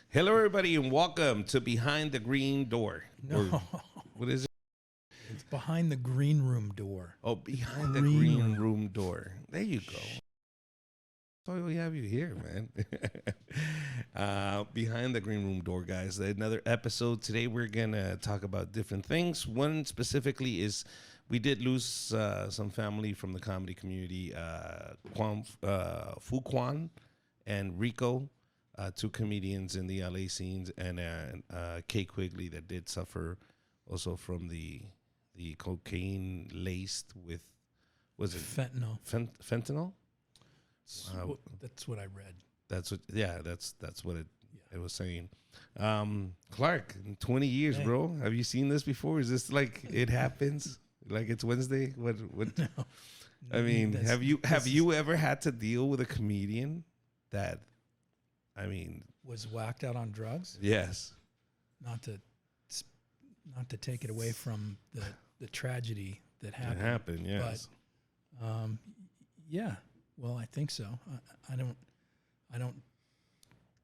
Hello, everybody, and welcome to Behind the Green Door. No, What is it? it's behind the green room door. Oh, Behind the Green Green Room. Room Door. There you go. That's why we have you here, man. Behind the Green Room Door, guys. Another episode. Today, we're going to talk about different things. One specifically is we did lose some family from the comedy community, Fu Quan and Rico. Two comedians in the LA scenes, and Kay Quigley that did suffer also from the cocaine laced with, was it Fentanyl. Fentanyl? That's what I read. That's what. Yeah, that's what it was saying. Clark, in 20 years, Hey. bro. Have you seen this before? Is this like it happens? Like it's Wednesday? What? No. I mean, That's- have you ever had to deal with a comedian that? I mean, was whacked out on drugs? yes. Not to take it away from the tragedy that It happened. happened, yes. Yeah. Well, I think so. I don't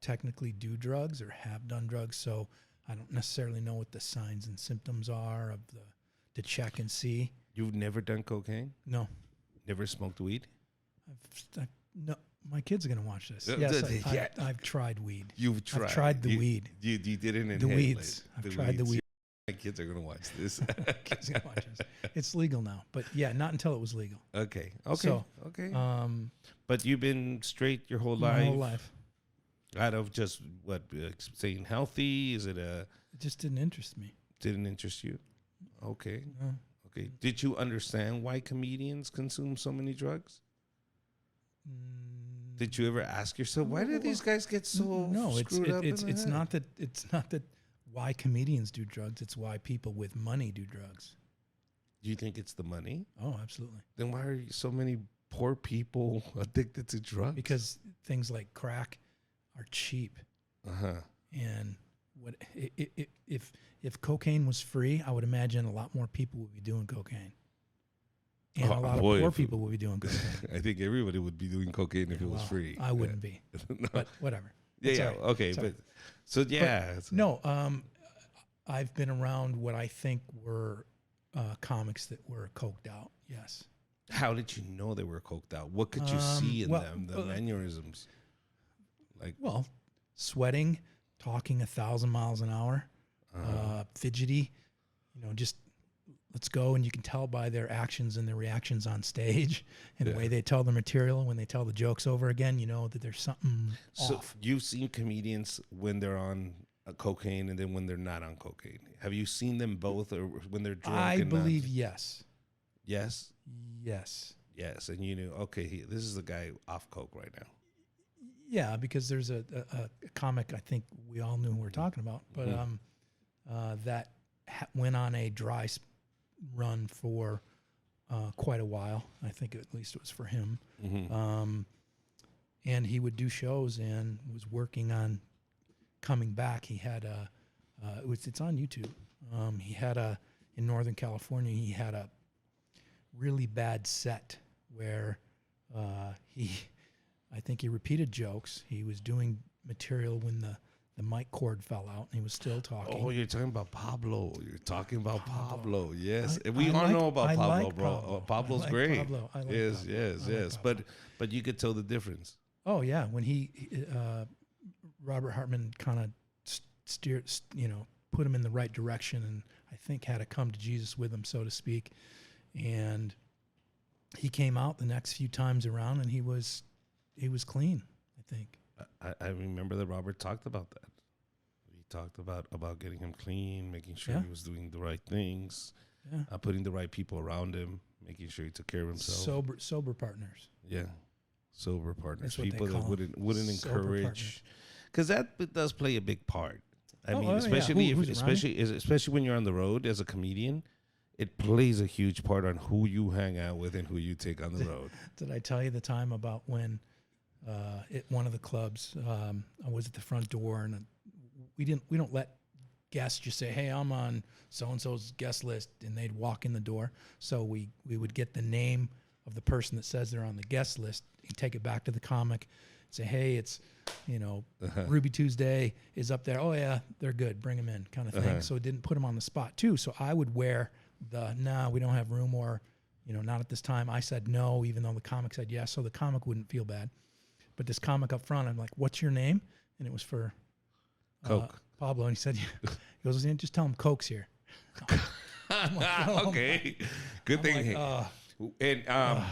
technically do drugs or have done drugs, so I don't necessarily know what the signs and symptoms are of to check and see. You've never done cocaine? No. Never smoked weed? No. My kids are gonna watch this. Uh, Yes, yeah. I've tried weed. You've tried. I've tried the weed. You didn't inhale The weeds. it. I've tried the weeds. weed. My kids are gonna watch this. Kids are gonna watch this. It's legal now, but yeah, not until it was legal. Okay. So, Okay. Um, But you've been straight your whole my life. whole life, Out of just what staying healthy? Is it it just didn't interest me. didn't interest you? Okay. No. Okay. Did you understand why comedians consume so many drugs? Did you ever ask yourself why did these guys get so No, it's screwed up? it's in the it's head? not that why comedians do drugs. It's why people with money do drugs. Do you think it's the money? Oh, absolutely. Then why are so many poor people addicted to drugs? Because things like crack are cheap, Uh-huh. and what if cocaine was free, I would imagine a lot more people would be doing cocaine, and Oh, a lot boy, of poor if- people would be doing cocaine. I think everybody would be doing cocaine if it was Well, free. I wouldn't be, No. but whatever. Yeah, It's yeah, all right. okay, It's all but so yeah, so- No, I've been around what I think were comics that were coked out. Yes. how did you know they were coked out? What could you Um, see in well, them? The mannerisms, like Well, sweating, talking 1,000 miles an hour, fidgety, just let's go. And you can tell by their actions and their reactions on stage and the way they tell the material. When they tell the jokes over again, you know that there's something so off. you've seen comedians when they're on cocaine and then when they're not on cocaine. Have you seen them both, or when they're drunk? I and not? believe yes. Yes, Yes. yes, and you knew. Okay, this is the guy off coke right now. Yeah, because there's a comic I think we all knew who we're talking about, but that went on a dry run for quite a while. I think at least it was for him. And he would do shows and was working on coming back. He had it's on YouTube. He had in Northern California, he had a really bad set where I think he repeated jokes. He was doing material when the mic cord fell out and he was still talking. Oh, you're talking about Pablo. You're talking about Pablo. Yes, I we all like- know about I Pablo, like bro. Pablo. Pablo's I like great. Pablo. I like yes, Pablo. yes, I like yes. Pablo. But you could tell the difference. Oh yeah, when he Robert Hartman kind of steered, put him in the right direction, and I think had a come to Jesus with him, so to speak. And he came out the next few times around, and he was clean. I think. I remember that Robert talked about that. He talked about getting him clean, making sure Yeah. he was doing the right things, Yeah. putting the right people around him, making sure he took care of himself. Sober partners. Yeah, sober partners, That's what they people that call 'em. wouldn't Sober encourage, partners. because that does play a big part. I Oh, mean, yeah. especially Who's around you? especially when you're on the road as a comedian, it plays a huge part on who you hang out with and who you take on the road. Did I tell you the time about when at one of the clubs I was at the front door and we don't let guests just say, "Hey, I'm on so and so's guest list," and they'd walk in the door. So we would get the name of the person that says they're on the guest list and take it back to the comic, say, hey, it's, Ruby Tuesday is up there. Oh yeah, they're good. Bring them in, kind of thing. So it didn't put them on the spot too. So I would wear we don't have room, or, not at this time. I said no, even though the comic said yes. So the comic wouldn't feel bad. But this comic up front, I'm like, what's your name? And it was for Coke. Pablo. And he said, he goes, just tell him Coke's here. I'm like, oh Okay. Good thing. like, and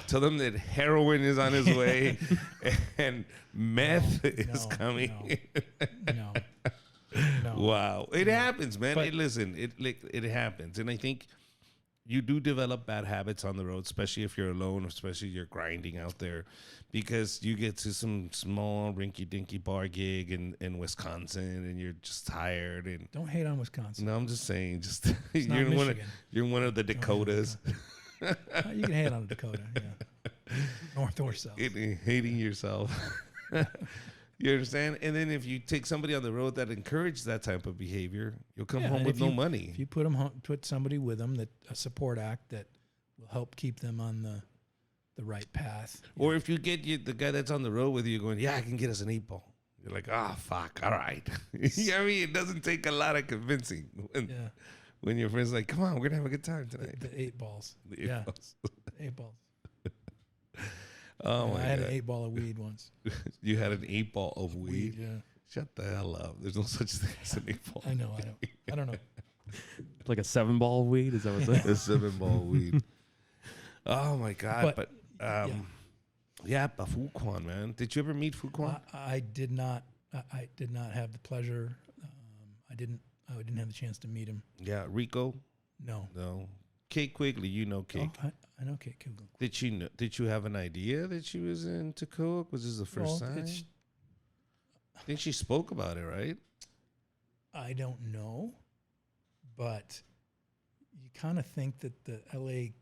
tell them that heroin is on his way and meth is coming. No. Wow. It happens, man. But- Listen, it happens. And I think you do develop bad habits on the road, especially if you're alone, especially you're grinding out there, because you get to some small rinky-dinky bar gig in Wisconsin and you're just tired. And Don't hate on Wisconsin. no, I'm just saying, just not you're one of the Dakotas. You can hate on Dakota, yeah. North or south. Hating yourself. You understand? And then if you take somebody on the road that encourages that type of behavior, you'll come home and with if no you- money. If you put somebody with them, a support act that will help keep them on the right path. Or if you get the guy that's on the road with you going, yeah, I can get us an 8-ball. You're like, ah, fuck, all right. You know what I mean? It doesn't take a lot of convincing when your friend's like, come on, we're going to have a good time tonight. The 8 balls. The 8-balls. 8 balls. Oh, Yeah, my I had God. an 8 ball of weed once. You had an 8-ball of weed? Yeah. Shut the hell up. There's no such thing as an 8-ball. I know. I don't know. Like a 7-ball of weed? Is that what it's A 7-ball weed. Oh, my God. But, yeah. but Fuquan, man. Did you ever meet Fuquan? I did not. I did not have the pleasure. I didn't have the chance to meet him. Yeah. Rico? No. No. Kate Quigley, you know Kate. Oh, I know Kate Kugel. Did you have an idea that she was into coke? Was this the first time? I think she spoke about it, right? I don't know, but you kind of think that the LA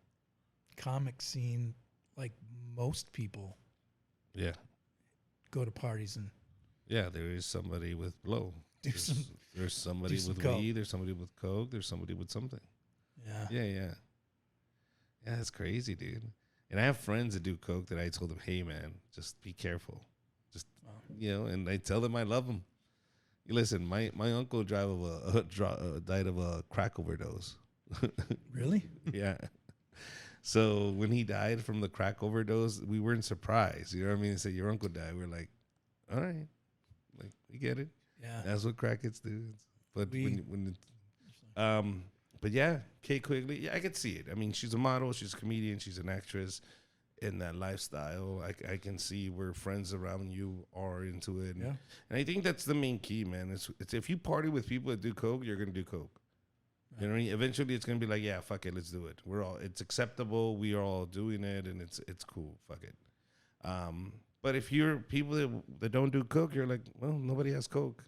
comic scene, like most people, Yeah. go to parties and Yeah, there is somebody with blow. do There's, some. there's somebody some with coke. weed, there's somebody with coke, there's somebody with something. Yeah. Yeah. Yeah, that's crazy, dude. And I have friends that do coke that I told them, hey, man, just be careful. Just, and I tell them I love them. Listen, my uncle died of a crack overdose. Really? Yeah. So when he died from the crack overdose, we weren't surprised. You know what I mean? They said, your uncle died. We're like, all right. Like, we get it. Yeah. That's what crackheads do. But We- but yeah, Kate Quigley, yeah, I could see it. I mean, she's a model, she's a comedian, she's an actress in that lifestyle. I can see where friends around you are into it. Yeah. And I think that's the main key, man. It's if you party with people that do coke, you're gonna do coke. You know what I mean? Eventually it's gonna be like, yeah, fuck it, let's do it. It's acceptable, we are all doing it, and it's cool, fuck it. But if you're people that don't do coke, you're like, well, nobody has coke.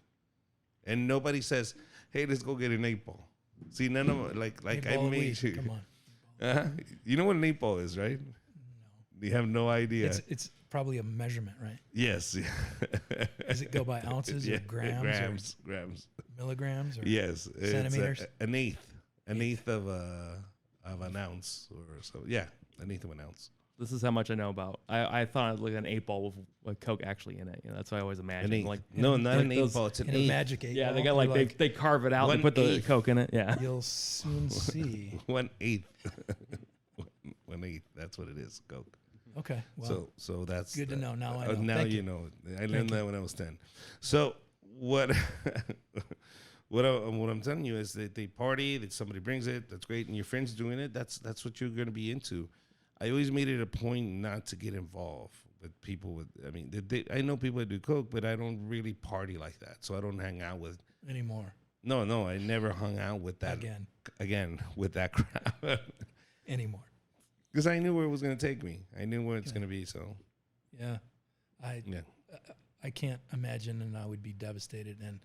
And nobody says, hey, let's go get an 8-ball. See, none of them, like Eight I ball of made weed. you. Come on. You know what an 8-ball is, right? No. You have no idea. It's probably a measurement, right? Yes. Does it go by ounces or grams grams. or milligrams or Yes. It's centimeters? an eighth of an ounce or so. Yeah, an eighth of an ounce. This is how much I know about. I thought like an 8-ball with Coke actually in it. That's what I always imagined. An eighth. Like no, not an those- 8-ball. It's an in a eighth. magic 8 yeah, ball? they got You're like they carve it out and put the 1/8. Coke in it. Yeah. You'll soon see. 1/8. 1/8. That's what it is. Coke. Okay. Well, So that's good to know. Now I know. Now Thank you you. know. I learned that when I was 10. So what what I'm telling you is that they party, that somebody brings it, that's great, and your friends doing it, that's what you're going to be into. I always made it a point not to get involved with people with. I mean, I know people that do coke, but I don't really party like that, so I don't hang out with. anymore. No, I never hung out with that again with that crowd. Anymore. Because I knew where it was going to take me. I knew where it's going to be. So Yeah. yeah. I can't imagine, and I would be devastated. And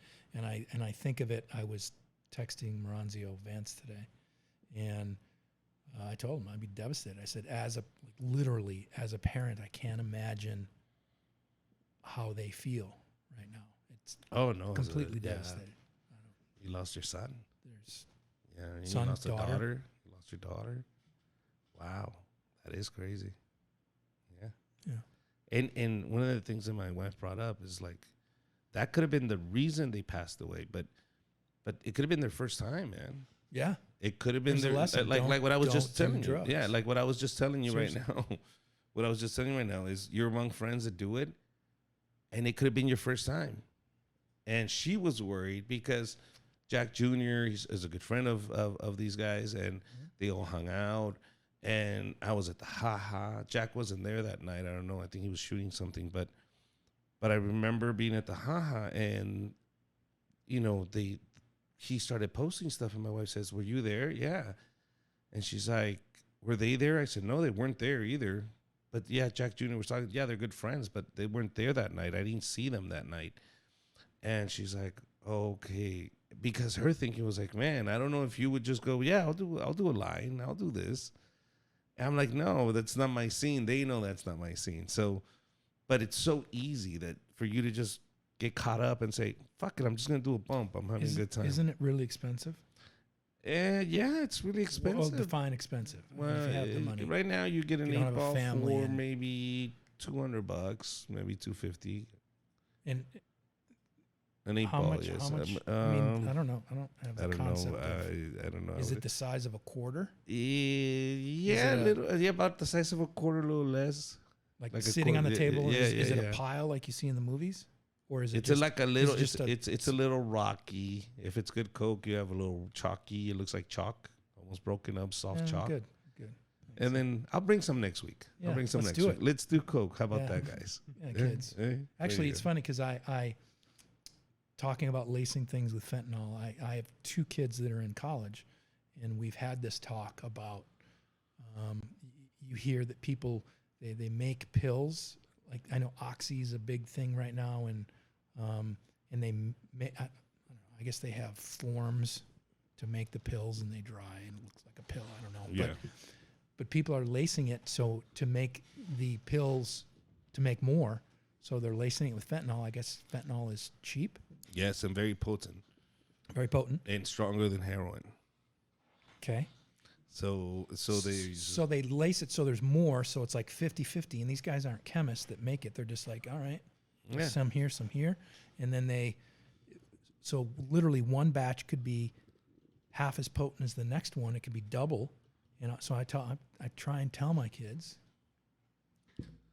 I think of it. I was texting Moranzio Vance today, and I told him I'd be devastated. I said, literally as a parent, I can't imagine how they feel right now. It's Oh no, completely yeah. devastated. You lost your son. There's Yeah, you Son, lost a daughter. daughter. You lost your daughter. Wow, that is crazy. Yeah. Yeah. And one of the things that my wife brought up is like that could have been the reason they passed away, but it could have been their first time, man. Yeah. It could have been There's a their lesson. like what I was Don't just do telling you. drugs. Yeah, like what I was just telling you Seriously. right now. What I was just telling you right now is you're among friends that do it, and it could have been your first time. And she was worried because Jack Jr. is a good friend of these guys, and they all hung out. And I was at the Ha-Ha. Jack wasn't there that night. I don't know. I think he was shooting something, but I remember being at the Ha-Ha, and you know he started posting stuff, and my wife says, "Were you there?" Yeah, and she's like, "Were they there?" I said, "No, they weren't there either." But yeah, Jack Jr. was talking. Yeah, they're good friends, but they weren't there that night. I didn't see them that night. And she's like, "Okay," because her thinking was like, "Man, I don't know if you would just go, yeah, I'll do a line, I'll do this." And I'm like, "No, that's not my scene." They know that's not my scene. So, but it's so easy that for you to just get caught up and say, "Fuck it, I'm just gonna do a bump. I'm having a good time." Isn't it really expensive? Yeah, it's really expensive. Well, define expensive. I mean, Well, if you have the money. right now you get an you don't have a 8-ball family for and- maybe $200, maybe $250. And An 8 how ball, much? yes. How much? I mean, I don't know. I don't have the I don't concept. know. I don't know. Is it the size of a quarter? Yeah, it a little. Yeah, about the size of a quarter, a little less. Like a sitting on the quarter- table? Yeah, is it yeah. a pile like you see in the movies? Or is it It's just like a little. it's just It's a little rocky. If it's good Coke, you have a little chalky. It looks like chalk, almost broken up, soft yeah, chalk. Good. And then I'll bring some next week. Yeah, I'll bring some let's next do week. it. Let's do Coke. How about Yeah. that, guys? Yeah, kids. Eh? There Actually, you it's go. funny because I talking about lacing things with fentanyl. I have 2 kids that are in college, and we've had this talk about. You hear that people they make pills. Like I know Oxy is a big thing right now, and they I guess they have forms to make the pills, and they dry and it looks like a pill. I don't know, Yeah. but people are lacing it so to make the pills to make more. So they're lacing it with fentanyl. I guess fentanyl is cheap, Yes, and very potent very potent. and stronger than heroin. Okay. So they So they lace it so there's more. So it's like 50-50. And these guys aren't chemists that make it. They're just like, all right, yeah. some here, some here. And then so literally one batch could be half as potent as the next one. It could be double. And so I try and tell my kids,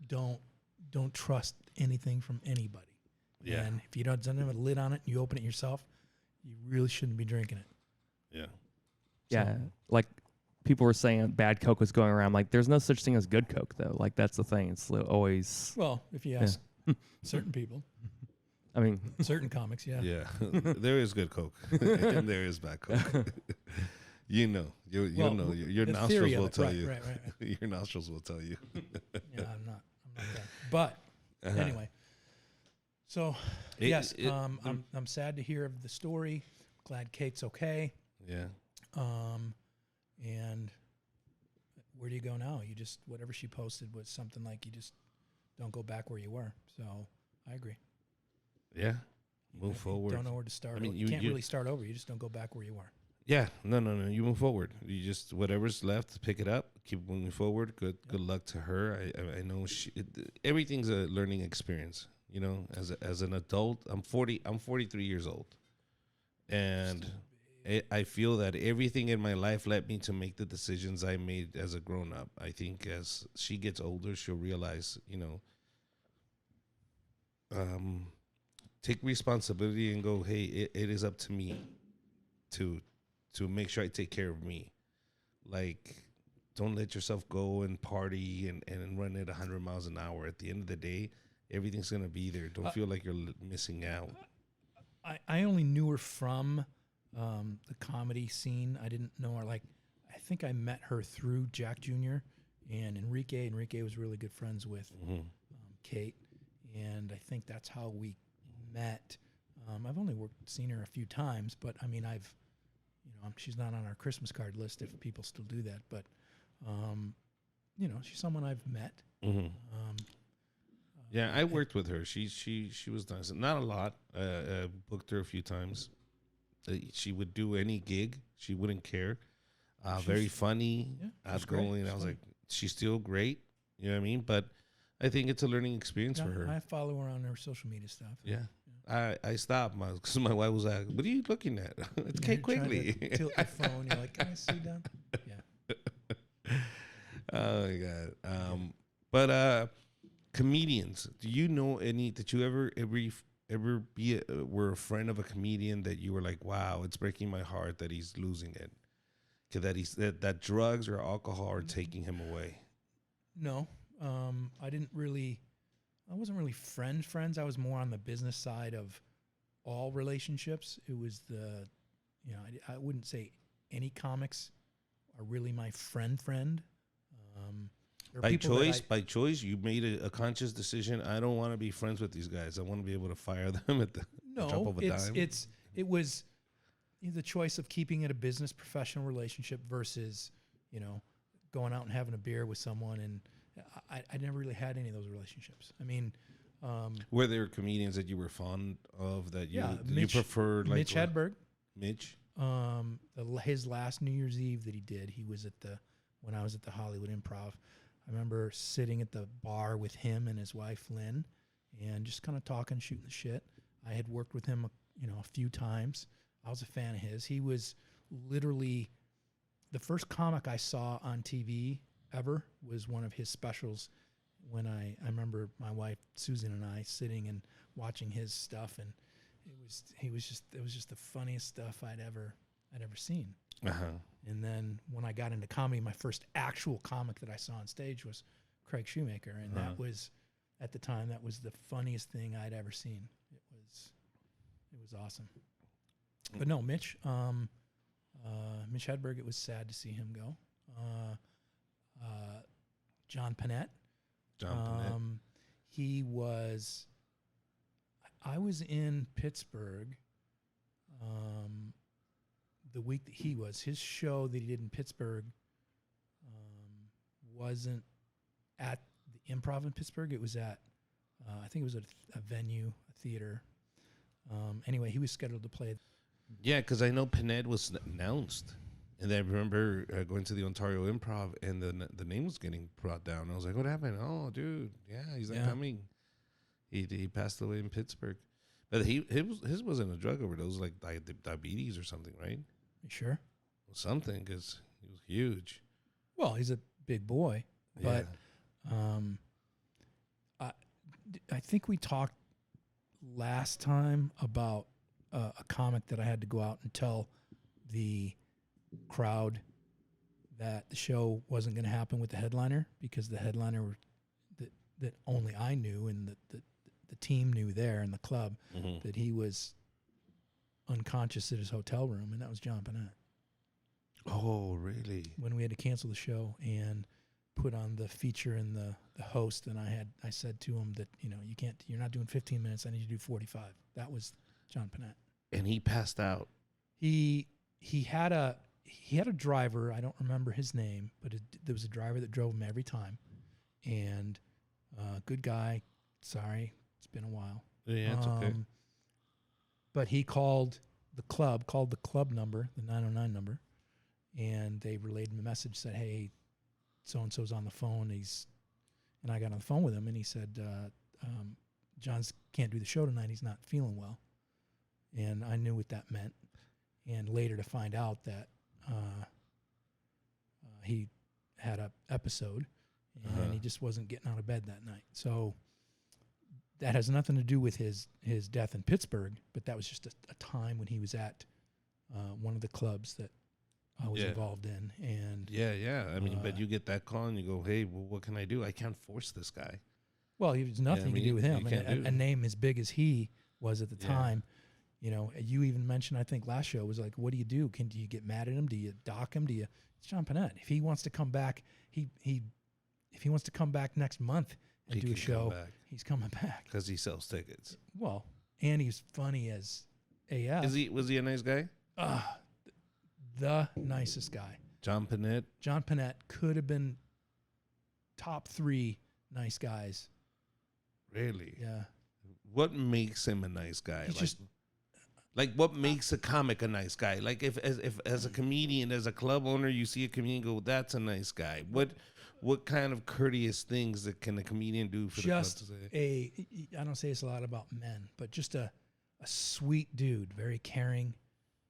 don't trust anything from anybody. Yeah. And if you doesn't have a lid on it and you open it yourself, you really shouldn't be drinking it. Yeah. Yeah, like people were saying bad Coke was going around. Like, there's no such thing as good Coke, though. Like, that's the thing. It's always. Well, if you ask certain people, I mean, certain comics, yeah. Yeah. There is good Coke and there is bad Coke. You know, you'll know. Your the nostrils theory of will it, tell right, you. right. Your nostrils will tell you. Yeah, I'm not that. But Uh-huh. anyway, so It- yes, it- I'm sad to hear of the story. Glad Kate's okay. Yeah. And where do you go now? You just whatever she posted was something like you just don't go back where you were. So I agree. Yeah. You Move forward. Don't know where to start. I mean, you can't you- really start over. You just don't go back where you were. Yeah. No. You move forward. You just whatever's left, pick it up. Keep moving forward. Good luck to her. I know everything's a learning experience. You know, as an adult, I'm 43 years old, and I feel that everything in my life led me to make the decisions I made as a grown up. I think as she gets older, she'll realize, take responsibility and go, hey, it is up to me to make sure I take care of me. Like, don't let yourself go and party and run at 100 miles an hour. At the end of the day, everything's going to be there. Don't feel like you're missing out. I only knew her from the comedy scene. I didn't know her. I think I met her through Jack Jr. and Enrique. Enrique was really good friends with Kate, and I think that's how we met. I've only seen her a few times, but I mean, she's not on our Christmas card list if people still do that. But she's someone I've met. Mm-hmm. Yeah, I worked with her. She was nice. Not a lot. Booked her a few times. She would do any gig. She wouldn't care. Very funny, yeah, she's outgoing. great. I was like, she's still great. You know what I mean? But I think it's a learning experience Yeah, for her. I follow her on her social media stuff. Yeah. I stopped because my wife was like, "What are you looking at?" It's Yeah, Kate you're trying Quigley. to tilt your phone. You're like, can I see down? Yeah. Oh my god. But comedians, do you know any that you ever were a friend of a comedian that you were like, wow, it's breaking my heart that he's losing it, that drugs or alcohol are taking him away? No, I wasn't really friends. I was more on the business side of all relationships. It was I wouldn't say any comics are really my friend. There are By people that choice, you made a conscious decision. I don't want to be friends with these guys. I want to be able to fire them at the drop No, of a dime. it was the choice of keeping it a business professional relationship versus, going out and having a beer with someone. And I never really had any of those relationships. I mean, Were there comedians that you were fond of that you Mitch, preferred? Like Mitch Hedberg. Mitch. His last New Year's Eve that he did, he was when I was at the Hollywood Improv. I remember sitting at the bar with him and his wife Lynn, and just kind of talking, shooting the shit. I had worked with him, a few times. I was a fan of his. He was literally the first comic I saw on TV ever was one of his specials. When I remember my wife Susan and I sitting and watching his stuff, and it was just the funniest stuff I'd ever seen. Uh-huh. And then when I got into comedy, my first actual comic that I saw on stage was Craig Shoemaker, and that was at the time that was the funniest thing I'd ever seen. It was awesome. But no, Mitch Hedberg, it was sad to see him go. John Panette. I was in Pittsburgh the week that his show that he did in Pittsburgh wasn't at the Improv in Pittsburgh. It was at, I think it was at a venue, a theater. Anyway, he was scheduled to play. Yeah, because I know Panette was announced. And I remember going to the Ontario Improv, and the name was getting brought down. I was like, "What happened?" "Oh, dude, yeah, he's not coming. He passed away in Pittsburgh, but his wasn't a drug overdose, like diabetes or something, right? You sure? Something, because he was huge. Well, he's a big boy, but I think we talked last time about a comic that I had to go out and tell the crowd that the show wasn't going to happen with the headliner, because the headliner that only I knew and the team knew there in the club, that he was unconscious at his hotel room, and that was John Panette. Oh, really? When we had to cancel the show and put on the feature and the host, and I said to him that you're not doing 15 minutes, I need you to do 45. That was John Panette. And he passed out. He had a driver. I don't remember his name, but there was a driver that drove him every time, and good guy. Sorry, it's been a while. Yeah, it's okay. But he called the club number, the 909 number, and they relayed him a message, said, "Hey, so and so's on the phone." And I got on the phone with him, and he said, "John's can't do the show tonight. He's not feeling well." And I knew what that meant. And later to find out that he had an episode, and he just wasn't getting out of bed that night. So that has nothing to do with his death in Pittsburgh, but that was just a time when he was at one of the clubs that I was involved in. And I mean, but you get that call and you go, "Hey, well, what can I do? I can't force this guy." Well, it was nothing to do with him. And a name as big as he was at the time. You even mentioned, I think last show was like, what do you do? Do you get mad at him? Do you dock him? It's John Panette. If he wants to come back, if he wants to come back next month and do a show, he's coming back. Because he sells tickets. Well, and he's funny as AF. Was he a nice guy? The nicest guy. John Panette? John Panette could have been top 3 nice guys. Really? Yeah. What makes him a nice guy? Like what makes a comic a nice guy? Like if as a comedian, as a club owner, you see a comedian go, "That's a nice guy." What what kind of courteous things that can a comedian do for just the club to say? I don't say this a lot about men, but just a sweet dude, very caring,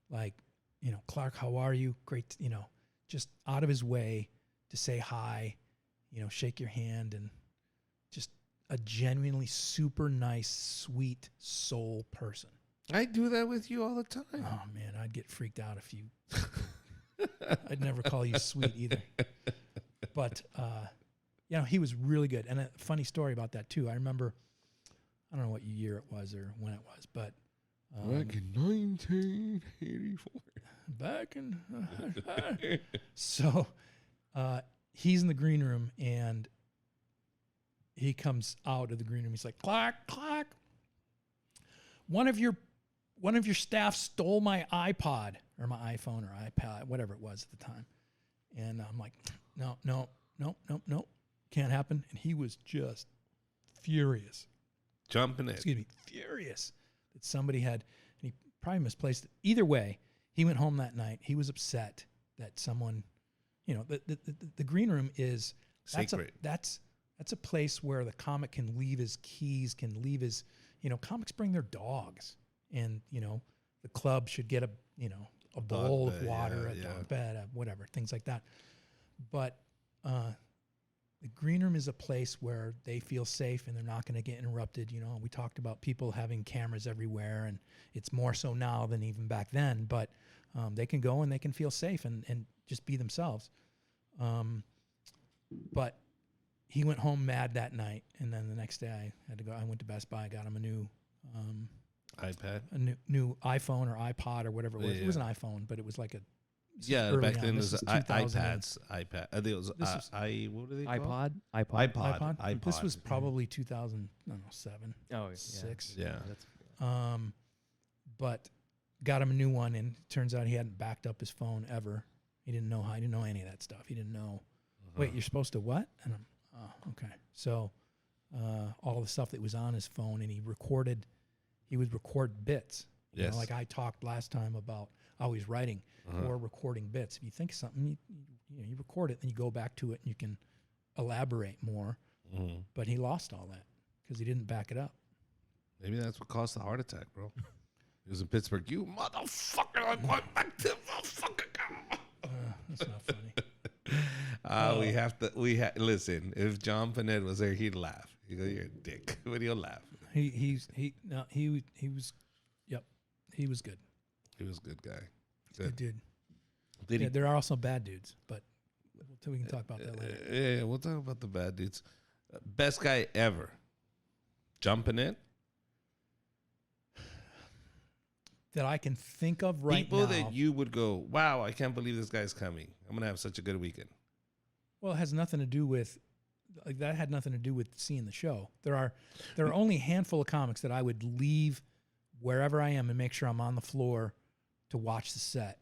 like, you know, Clark, how are you? Great, you know, just out of his way to say hi, you know, shake your hand, and just a genuinely super nice, sweet soul person. I do that with you all the time. Oh man, I'd get freaked out if you. I'd never call you sweet either. But you know, he was really good. And a funny story about that too. I remember, I don't know what year it was or when it was, but Back in 1984. back in so he's in the green room and he comes out of the green room. He's like, clack, clack. One of your staff stole my iPod or my iPhone or iPad, whatever it was at the time. And I'm like, no, can't happen. And he was just furious. Jumping it. Excuse me, furious that somebody had, and he probably misplaced it. Either way, he went home that night. He was upset that someone, you know, the green room is Sacred. That's a place where the comic can leave his keys, can leave his, you know, comics bring their dogs, and you know, the club should get a bowl of water, a dog bed, whatever, things like that. But the green room is a place where they feel safe and they're not going to get interrupted. You know, we talked about people having cameras everywhere, and it's more so now than even back then. But they can go and they can feel safe and just be themselves. But he went home mad that night, and then the next day I had to go. I went to Best Buy, got him a new iPad. a new iPhone or iPod or whatever it was. Yeah. It was an iPhone, but it was like a Yeah, back then it This was is 2000 iPads. iPad. I think it was This was- what do they call iPod. This was probably 2007. Oh, yeah. 6. Yeah. That's, But got him a new one, and it turns out he hadn't backed up his phone ever. He didn't know how. He didn't know any of that stuff. He didn't know. Wait, you're supposed to what? And I'm, oh, okay. So all the stuff that was on his phone, and he would record bits. You know, Yes. like I talked last time about always writing or recording bits. If you think of something, you record it, then you go back to it, and you can elaborate more. Mhm. But he lost all that because he didn't back it up. Maybe that's what caused the heart attack, bro. He was in Pittsburgh. You motherfucker! I'm going back to motherfucker. That's not funny. Listen. If John Panette was there, he'd laugh. He'd go, "You're a dick," but he'll laugh. He was, yep, he was good. He was a good guy. Good dude. Did Yeah, he? there are also bad dudes, but we can talk about that later. Yeah, we'll talk about the bad dudes. Best guy ever. Jumping it. That I can think of right People now. that you would go, wow, I can't believe this guy's coming. I'm gonna have such a good weekend. Well, it has nothing to do with like that. Had nothing to do with seeing the show. There are only a handful of comics that I would leave wherever I am and make sure I'm on the floor to watch the set,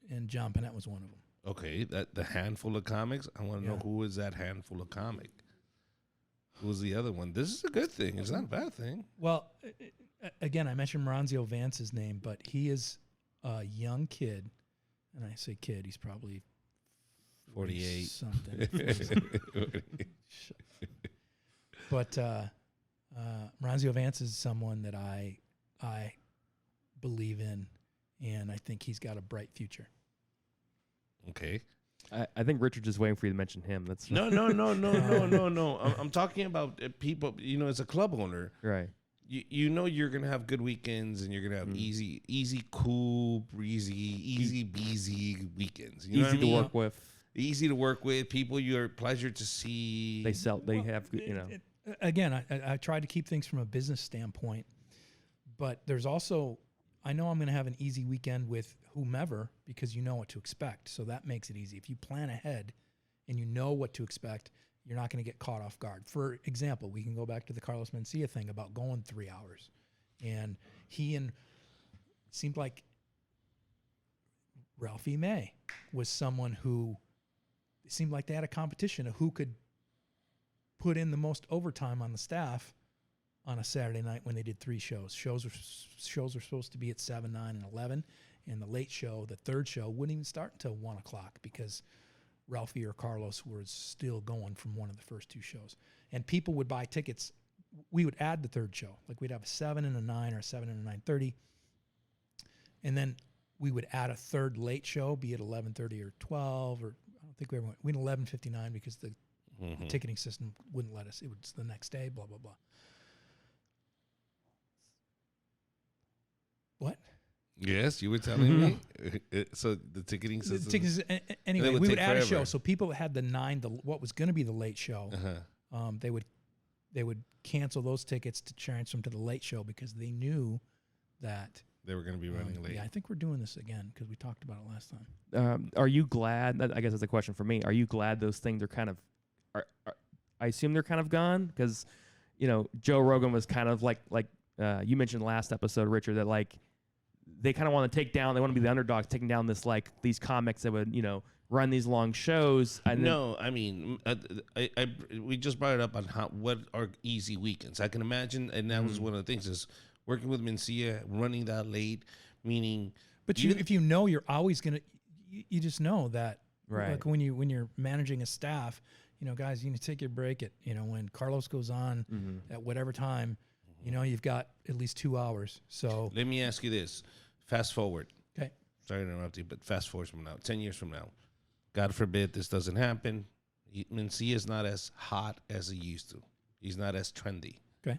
and John Panette was one of them. Okay, that the handful of comics. I want to know Yeah. who is that handful of comic. Who was the other one? This is a good thing. It's not a bad thing. Well, again, I mentioned Maranzio Vance's name, but he is a young kid, and I say kid, he's probably 48. something. But Maranzio Vance is someone that I believe in, and I think he's got a bright future. Okay. I think Richard's just waiting for you to mention him. That's No. I'm talking about people. You know, as a club owner, right. you know you're gonna have good weekends and you're gonna have easy, cool, breezy, easy beasy weekends. You know Easy what I to mean? work with. Easy to work with. People you're a pleasure to see. They have good, you know. Again, I tried to keep things from a business standpoint, but there's also, I know I'm going to have an easy weekend with whomever because you know what to expect. So that makes it easy. If you plan ahead and you know what to expect, you're not going to get caught off guard. For example, we can go back to the Carlos Mencia thing about going 3 hours. And seemed like Ralphie May was someone who it seemed like they had a competition of who could put in the most overtime on the staff on a Saturday night when they did 3 shows. Shows were supposed to be at 7, 9, and 11, and the late show, the third show, wouldn't even start until 1 o'clock because Ralphie or Carlos were still going from one of the first two shows. And people would buy tickets. We would add the third show. Like we'd have a 7 and a 9 or a 7 and a 9:30. And then we would add a third late show, be it 11:30 or 12, or I don't think we ever went. We went 11:59 because the ticketing system wouldn't let us. It was the next day, blah, blah, blah. What? Yes, you were telling me. So the ticketing system. Anyway, would we take would add a forever. show. So people that had the 9, what was going to be the late show, they would cancel those tickets to transfer them to the late show because they knew that They were going to be running late. Yeah, I think we're doing this again because we talked about it last time. Are you glad? I guess that's a question for me. Are you glad those things are kind of? I assume they're kind of gone because, Joe Rogan was kind of like you mentioned last episode, Richard, that like they kind of want to take down. They want to be the underdogs, taking down these comics that would run these long shows. And No, I mean, we just brought it up on what are easy weekends. I can imagine, and that was one of the things is working with Mencia, running that late, meaning. But if you know you're always gonna, you just know that. Right. Like when you're managing a staff, guys, you need to take your break at when Carlos goes on at whatever time, you've got at least 2 hours. So Let me ask you this: fast forward. okay, Sorry to interrupt you, but fast forward from now, 10 years from now, God forbid this doesn't happen. Mencia is not as hot as he used to. He's not as trendy. okay,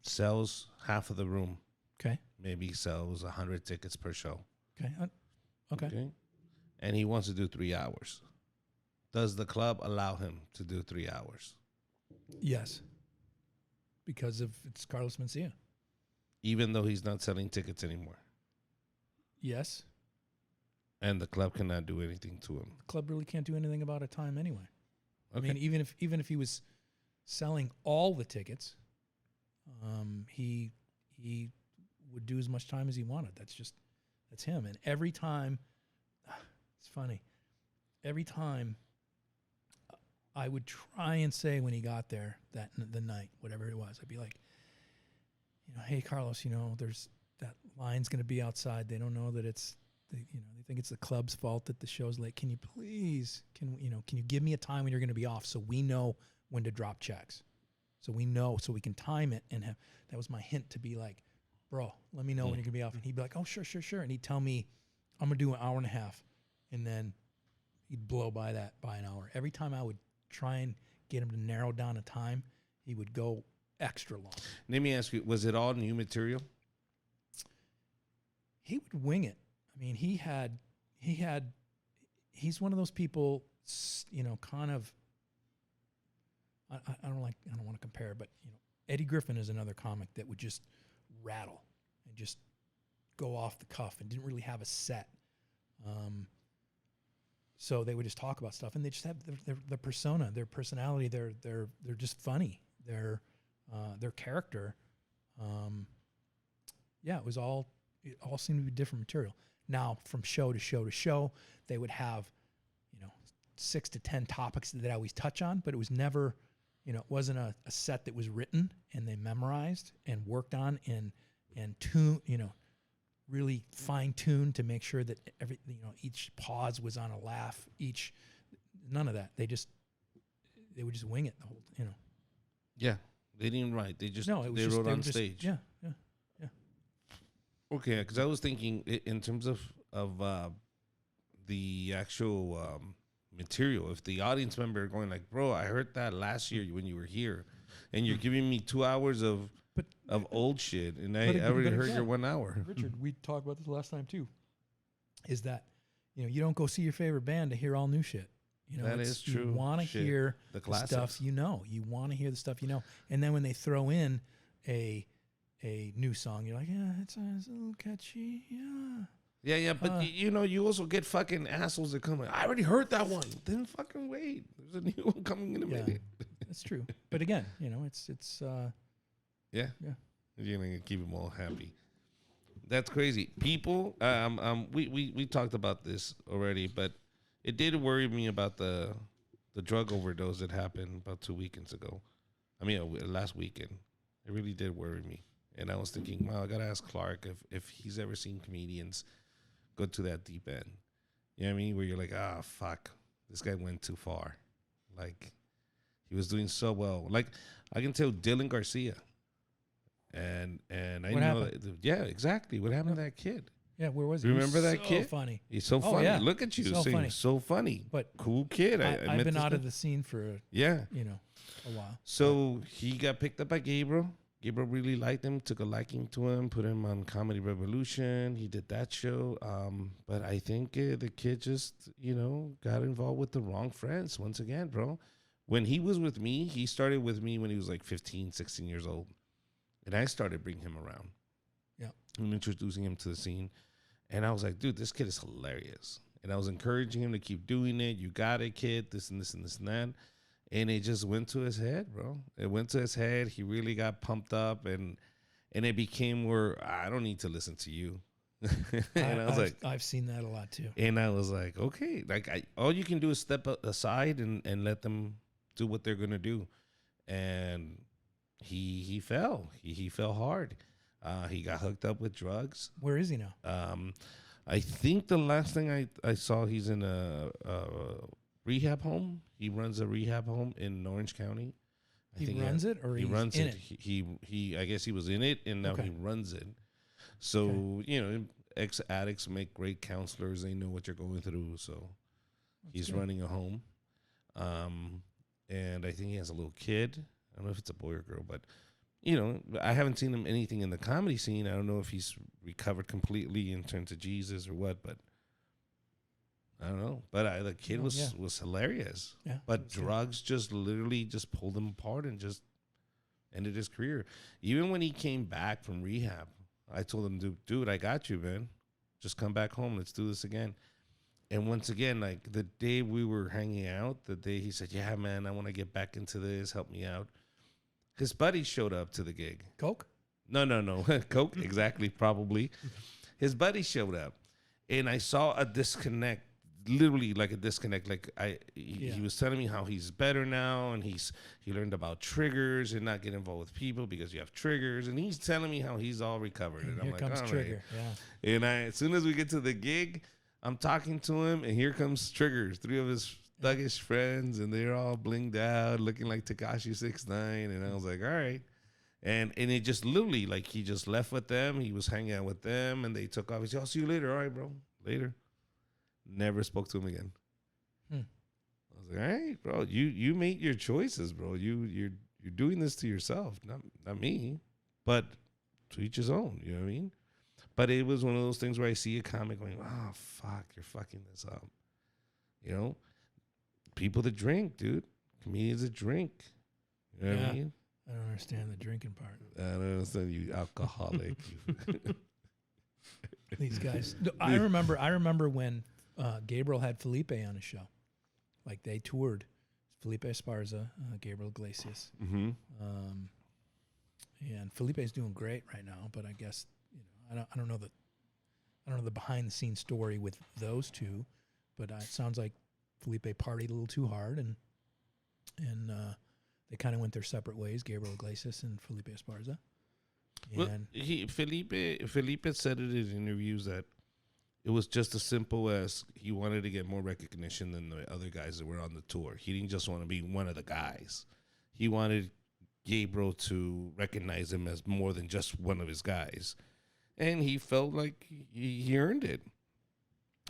Sells half of the room. okay, Maybe sells 100 tickets per show. okay, okay. And he wants to do 3 hours. Does the club allow him to do 3 hours? Yes, because it's Carlos Mencia. Even though he's not selling tickets anymore. Yes, And the club cannot do anything to him. the club really can't do anything about a time anyway. Okay. I mean, even if he was selling all the tickets, he would do as much time as he wanted. That's him. And every time, it's funny. Every time, I would try and say when he got there the night, whatever it was, I'd be like, hey Carlos, there's that line's going to be outside. They don't know that they think it's the club's fault that the show's late. Can you please, can you give me a time when you're going to be off so we know when to drop checks? So we know, so we can time it and that was my hint to be like, bro, let me know when you're going to be off. And he'd be like, oh, sure. And he'd tell me, I'm going to do an hour and a half. And then he'd blow by that by an hour. Every time I would try and get him to narrow down a time, he would go extra long. Let me ask you, was it all new material? He would wing it. I mean, he's one of those people, kind of, I don't want to compare, but Eddie Griffin is another comic that would just rattle and just go off the cuff and didn't really have a set. So they would just talk about stuff, and they just have their persona, their personality. They're just funny. Their character. It all seemed to be different material. Now, from show to show to show, they would have, 6 to 10 topics that they always touch on, but it was never, it wasn't a set that was written and they memorized and worked on and tune, really fine tuned to make sure that each pause was on a laugh. None of that. They would just wing it the whole, Yeah. They didn't write. They just No, it was they just, wrote they on were just- stage. Yeah. Okay, because I was thinking in terms of the actual material. If the audience member going like, "Bro, I heard that last year when you were here, and you're giving me 2 hours of old shit, and I already heard your 1 hour." Richard, we talked about this last time too. Is that you don't go see your favorite band to hear all new shit. That is true. You want to Shit. hear The the classics. stuff you know. You want to hear the stuff you know. And then when they throw in a new song, you're like, yeah, it's a little catchy. Yeah. Yeah, but you also get fucking assholes that come like, "I already heard that one." Then fucking wait, there's a new one coming in a Yeah. minute. That's true. But again, it's Yeah. Yeah. You're gonna keep them all happy. That's crazy. People, we talked about this already, but it did worry me about the drug overdose that happened about 2 weekends ago. I mean, last weekend. It really did worry me. And I was thinking, well, I gotta ask Clark if he's ever seen comedians go to that deep end. You know what I mean? Where you're like, ah, fuck, this guy went too far. Like, he was doing so well. Like, I can tell Dylan Garcia. And I What know happened? that, yeah, exactly. What happened to that kid? Yeah, where was he? Remember that so kid? Funny. He's so Oh, funny. yeah. Look at you, So saying funny. so funny. But Cool kid. I've met been this out guy. of the scene for Yeah. a while. So he got picked up by Gabriel. Gabriel really liked him, took a liking to him, put him on Comedy Revolution. He did that show. But I think the kid just, got involved with the wrong friends once again, bro. When he was with me, he started with me when he was like 15, 16 years old. And I started bringing him around. Yeah. And introducing him to the scene. And I was like, dude, this kid is hilarious. And I was encouraging him to keep doing it. You got it, kid, this and this and this and that. And it just went to his head, bro. It went to his head. He really got pumped up. And it became where I don't need to listen to you. And I was I've seen that a lot too. And I was like, okay, like all you can do is step aside and let them do what they're going to do. And he fell. He fell hard. He got hooked up with drugs. Where is he now? I think the last thing I saw, he's in a rehab home. He runs a rehab home in Orange County. He runs it, or he he's runs in it. it? He I guess he was in it, and now Okay. he runs it. So ex addicts make great counselors. They know what you're going through. So he's good. running a home, and I think he has a little kid. I don't know if it's a boy or girl, but I haven't seen him anything in the comedy scene. I don't know if he's recovered completely and turned to Jesus or what, but I don't know. But the kid was hilarious. Yeah. But that's good. drugs just literally just pulled him apart and just ended his career. Even when he came back from rehab, I told him, dude, I got you, man. Just come back home. Let's do this again. And once again, like the day we were hanging out, the day he said, yeah, man, I want to get back into this. Help me out. His buddy showed up to the gig. Coke? No. Coke, exactly, probably. His buddy showed up. And I saw a disconnect, literally like a disconnect. Like he was telling me how he's better now, and he learned about triggers and not get involved with people because you have triggers. And he's telling me how he's all recovered. And I'm Here like, comes all Trigger. right. Yeah. And as soon as we get to the gig, I'm talking to him, and here comes Triggers, 3 of his thuggish friends, and they're all blinged out, looking like Tekashi 6ix9ine. And I was like, all right. And it just literally, like, he just left with them. He was hanging out with them, and they took off. He said, I'll see you later. All right, bro. Later. Never spoke to him again. I was like, all right, bro. You made your choices, bro. You're doing this to yourself, not me. But to each his own, you know what I mean? But it was one of those things where I see a comic going, oh, fuck, you're fucking this up. People that drink, dude. Comedians that drink. You know what I mean? I don't understand the drinking part. I don't understand, you alcoholic. These guys. No, I remember when Gabriel had Felipe on his show. Like they toured. Felipe Esparza, Gabriel Iglesias. Mm-hmm. And Felipe's doing great right now, but I guess I don't know the behind the scenes story with those two, but it sounds like Felipe partied a little too hard, and they kind of went their separate ways, Gabriel Iglesias and Felipe Esparza. Well, And Felipe said it in interviews that it was just as simple as he wanted to get more recognition than the other guys that were on the tour. He didn't just want to be one of the guys. He wanted Gabriel to recognize him as more than just one of his guys. And he felt like he earned it.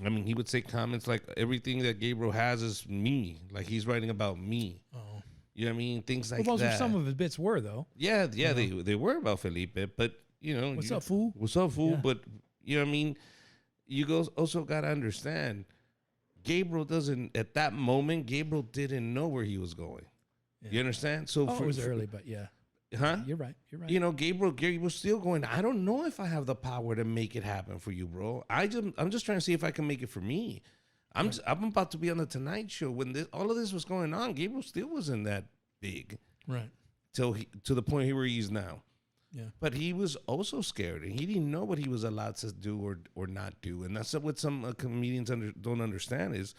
I mean, he would say comments like, everything that Gabriel has is me. Like, he's writing about me. oh, You know what I mean? Things like well, that. some of his bits were though. Yeah, they were about Felipe. But, What's up, fool? What's up, fool? Yeah. But, you know what I mean? You also got to understand, Gabriel at that moment, Gabriel didn't know where he was going. Yeah. You understand? So It was early, but yeah. Huh? You're right. Gabriel was still going, I don't know if I have the power to make it happen for you, bro. I'm just trying to see if I can make it for me. I'm about to be on the Tonight Show. When all of this was going on, Gabriel still wasn't that big. Right. To the point where he is now. Yeah. But he was also scared, and he didn't know what he was allowed to do or not do. And that's what some comedians don't understand is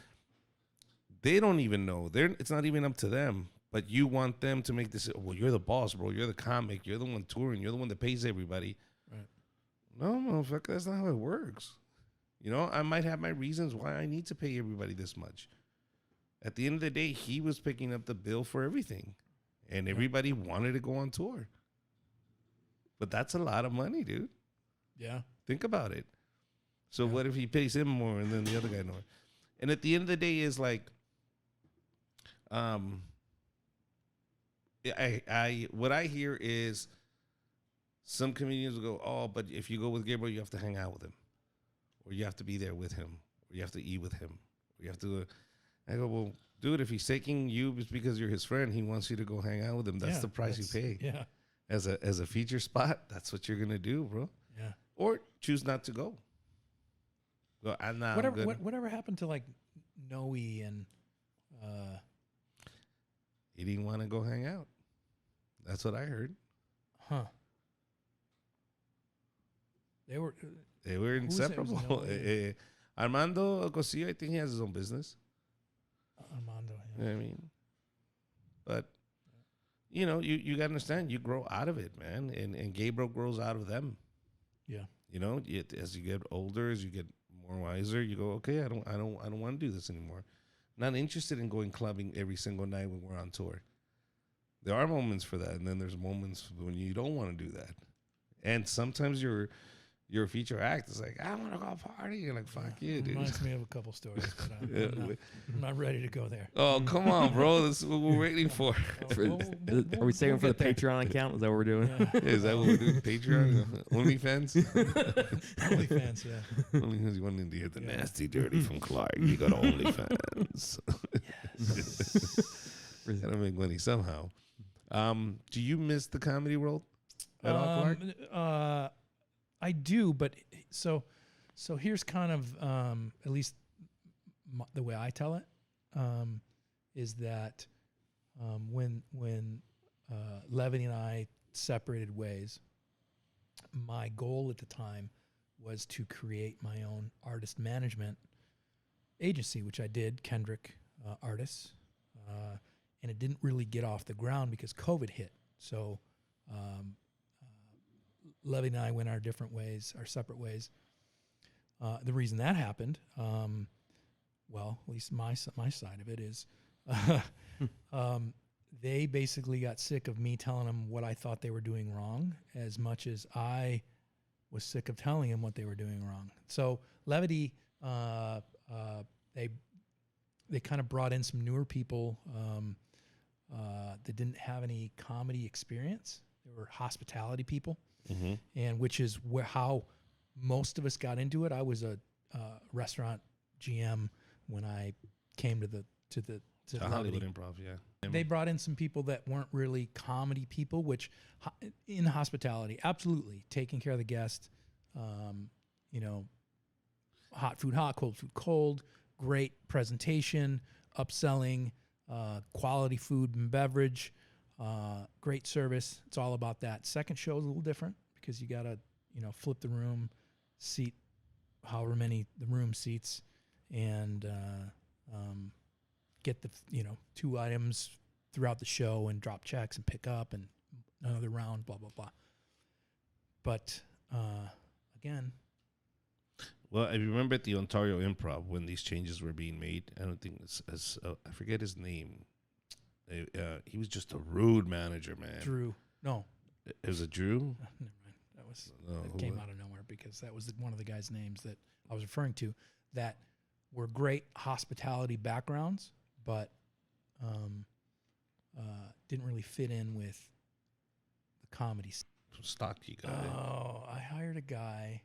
they don't even know. It's not even up to them. But you want them to make this. Well, you're the boss, bro. You're the comic. You're the one touring. You're the one that pays everybody. Right. No, motherfucker, that's not how it works. You know, I might have my reasons why I need to pay everybody this much. At the end of the day, he was picking up the bill for everything, and everybody wanted to go on tour. But that's a lot of money, dude. Yeah. Think about it. So what if he pays him more and then the other guy more? And at the end of the day, is like, what I hear is some comedians will go, oh, but if you go with Gabriel, you have to hang out with him, or you have to be there with him, or you have to eat with him, or you have to. I go, well, dude, if he's taking you it's because you're his friend, he wants you to go hang out with him. That's the price you pay. Yeah. As a feature spot, that's what you're gonna do, bro. Yeah. Or choose not to go. Well, whatever happened to like Noe and he didn't want to go hang out. That's what I heard. Huh. They were inseparable. Noe? Armando Cosillo, I think he has his own business. Armando. You know what I mean? But you know, you gotta understand, you grow out of it, man. And Gabriel grows out of them. Yeah. You know, as you get older, as you get more wiser, you go, okay, I don't want to do this anymore. Not interested in going clubbing every single night when we're on tour. There are moments for that, and then there's moments when you don't want to do that. And sometimes your feature act is like, I want to go party. You're like, fuck you, dude. Reminds me of a couple stories, but I'm not ready to go there. Oh, come on, bro. This is what we're waiting for. Are we saving for the Patreon account? Is that what we're doing? Yeah. Is that what we're doing? Patreon? OnlyFans? OnlyFans, yeah. OnlyFans, you wanted to hear the nasty dirty from Clark. You go to OnlyFans. Yes. Gotta make money somehow. Do you miss the comedy world at all, Clark? I do, but so here's kind of at least the way I tell it is that when Levity and I separated ways, my goal at the time was to create my own artist management agency, which I did, Kendrick Artists, and it didn't really get off the ground because COVID hit. So Levy and I went our different ways, our separate ways. The reason that happened, well, at least my side of it is, they basically got sick of me telling them what I thought they were doing wrong, as much as I was sick of telling them what they were doing wrong. So Levity, they kind of brought in some newer people that didn't have any comedy experience. They were hospitality people. Mm-hmm. And which is how most of us got into it. I was a restaurant GM when I came to the Hollywood Improv, yeah. They brought in some people that weren't really comedy people, which in hospitality, absolutely taking care of the guest. You know, hot food hot, cold food cold, great presentation, upselling, quality food and beverage. Great service. It's all about that. Second show is a little different because you got to, flip the room, seat however many the room seats, and get the, 2 items throughout the show and drop checks and pick up and another round, blah, blah, blah. But again. Well, I remember at the Ontario Improv when these changes were being made. I don't think I forget his name. He was just a rude manager, man. Drew. No. It was a Drew? Never mind. That came out of nowhere because that was one of the guys' names that I was referring to that were great hospitality backgrounds, but didn't really fit in with the comedy. Stocky guy. Oh, I hired a guy.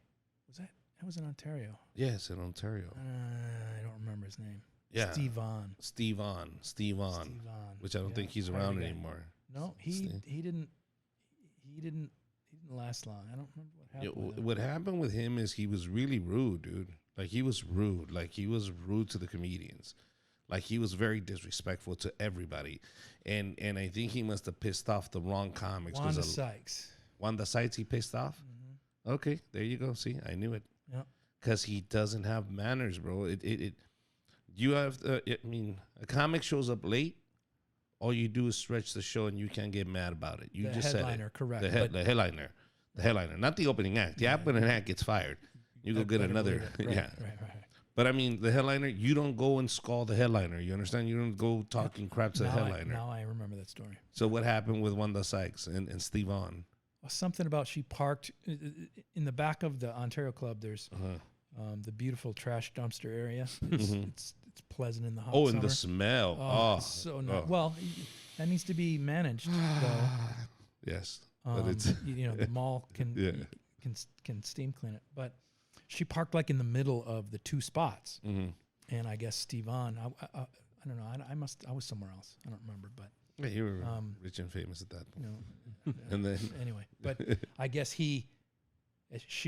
That was in Ontario. Yes, in Ontario. I don't remember his name. Yeah. Steve On. Which I don't think he's around anymore. No, he didn't last long. I don't remember what happened. What happened with him is he was really rude, dude. Like he was rude. Like he was rude to the comedians. Like he was very disrespectful to everybody. And I think he must have pissed off the wrong comics. Wanda Sykes. Wanda Sykes he pissed off? Mm-hmm. Okay, there you go. See, I knew it. Yeah. Because he doesn't have manners, bro. You have, a comic shows up late, all you do is stretch the show and you can't get mad about it. You just said it. Correct. The headliner, not the opening act. The opening act gets fired. You go I get better another. believe it. Right, Yeah. right. But I mean, the headliner, you don't go and scald the headliner. You understand? You don't go talking crap to the headliner. Now I remember that story. So what happened with Wanda Sykes and Steve On? Well, something about she parked in the back of the Ontario Club. There's the beautiful trash dumpster area. It's pleasant in the hot Oh, summer. and the smell. Oh, so nice. Well, that needs to be managed though. Yes, but it's the mall can can steam clean it, but she parked like in the middle of the two spots, and I guess Steve On. I don't know. I was somewhere else. I don't remember, but yeah, you were rich and famous at that point. And then anyway, but I guess she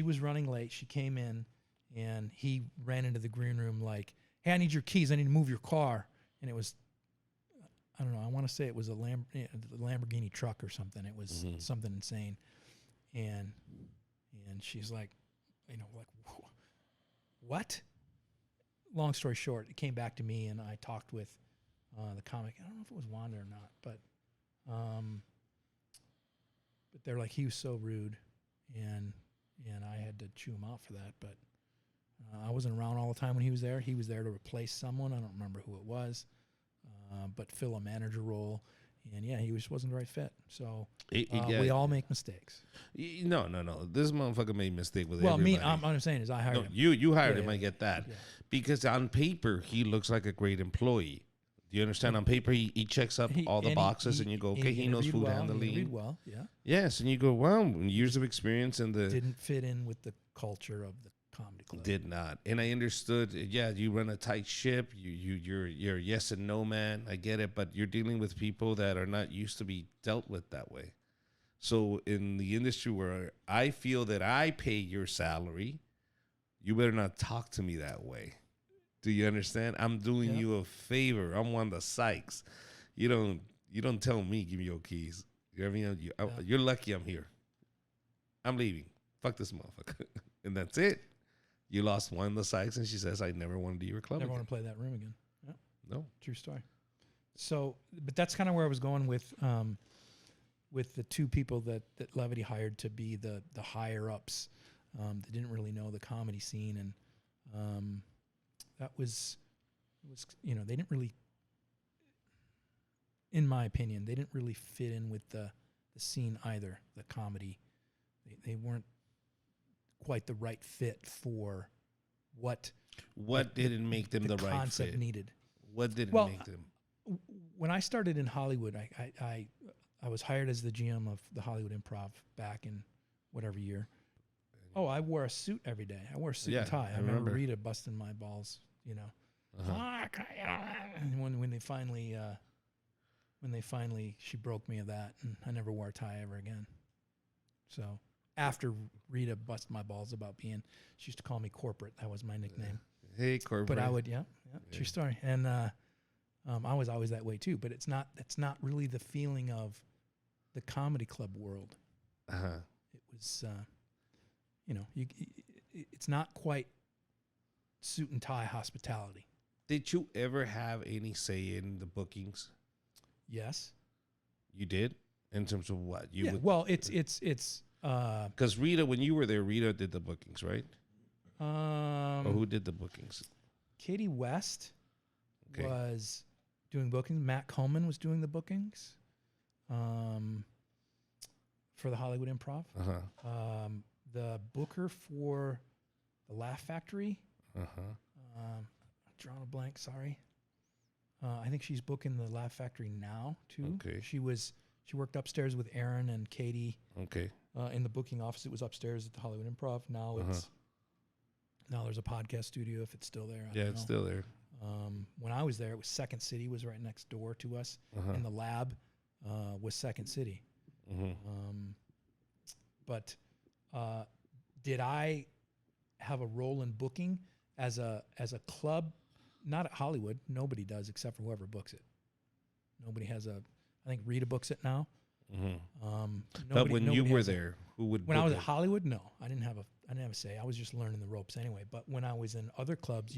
was running late. She came in, and he ran into the green room like, "Hey, I need your keys. I need to move your car." And it was, I don't know. I want to say it was a Lamborghini truck or something. It was something insane, and she's like, like, what? Long story short, it came back to me, and I talked with the comic. I don't know if it was Wanda or not, but they're like, he was so rude, and I had to chew him out for that. But I wasn't around all the time when he was there. He was there to replace someone. I don't remember who it was, but fill a manager role. And yeah, he wasn't the right fit. So we all make mistakes. No. This motherfucker made a mistake with everybody. Well, what I'm saying is I hired him. You hired him. I get that. Yeah. Because on paper, he looks like a great employee. Do you understand? On paper, he checks up all the boxes, and you go, okay, he knows food handling. He interviewed well, yeah. Yes, and you go, wow, years of experience in the... Didn't fit in with the culture of the comedy club. Did not. And I understood, yeah, you run a tight ship. You're a yes and no man. I get it, but you're dealing with people that are not used to be dealt with that way. So in the industry where I feel that I pay your salary, you better not talk to me that way. Do you understand? I'm doing you a favor. I'm Wanda Sykes. You don't tell me, give me your keys. You know what I mean? You're lucky I'm here. I'm leaving. Fuck this motherfucker. And that's it. You lost Wanda Sykes, and she says, I never want to do your club Never again. want to play that room again. Yeah. No. True story. So, but that's kind of where I was going with the two people that Levity hired to be the higher ups. They didn't really know the comedy scene, and that was they didn't really, in my opinion, they didn't really fit in with the scene either. The comedy, they weren't quite the right fit for what didn't make them the right concept fit? Needed. What didn't make them? When I started in Hollywood, I was hired as the GM of the Hollywood Improv back in whatever year. Oh, I wore a suit every day. I wore a suit and tie. I remember Rita busting my balls, And when they finally she broke me of that, and I never wore a tie ever again. So after Rita busted my balls about she used to call me corporate. That was my nickname. Hey, corporate. But I would, true story. And I was always that way too. But that's not really the feeling of the comedy club world. It was, it's not quite suit and tie hospitality. Did you ever have any say in the bookings? Yes. You did? In terms of what? It's because Rita, when you were there, Rita did the bookings, right? Or who did the bookings? Katie West was doing bookings. Matt Coleman was doing the bookings for the Hollywood Improv. The booker for the Laugh Factory. Drawing a blank, sorry. I think she's booking the Laugh Factory now too. Okay. She worked upstairs with Aaron and Katie. Okay. In the booking office, it was upstairs at the Hollywood Improv. Now now there's a podcast studio, if it's still there. I don't know. It's still there. When I was there, it was Second City was right next door to us, and the lab was Second City. But did I have a role in booking as a club? Not at Hollywood. Nobody does except for whoever books it. Nobody has I think Rita books it now. But when you were there, who would? When I was at Hollywood, no, I didn't have a say. I was just learning the ropes anyway. But when I was in other clubs,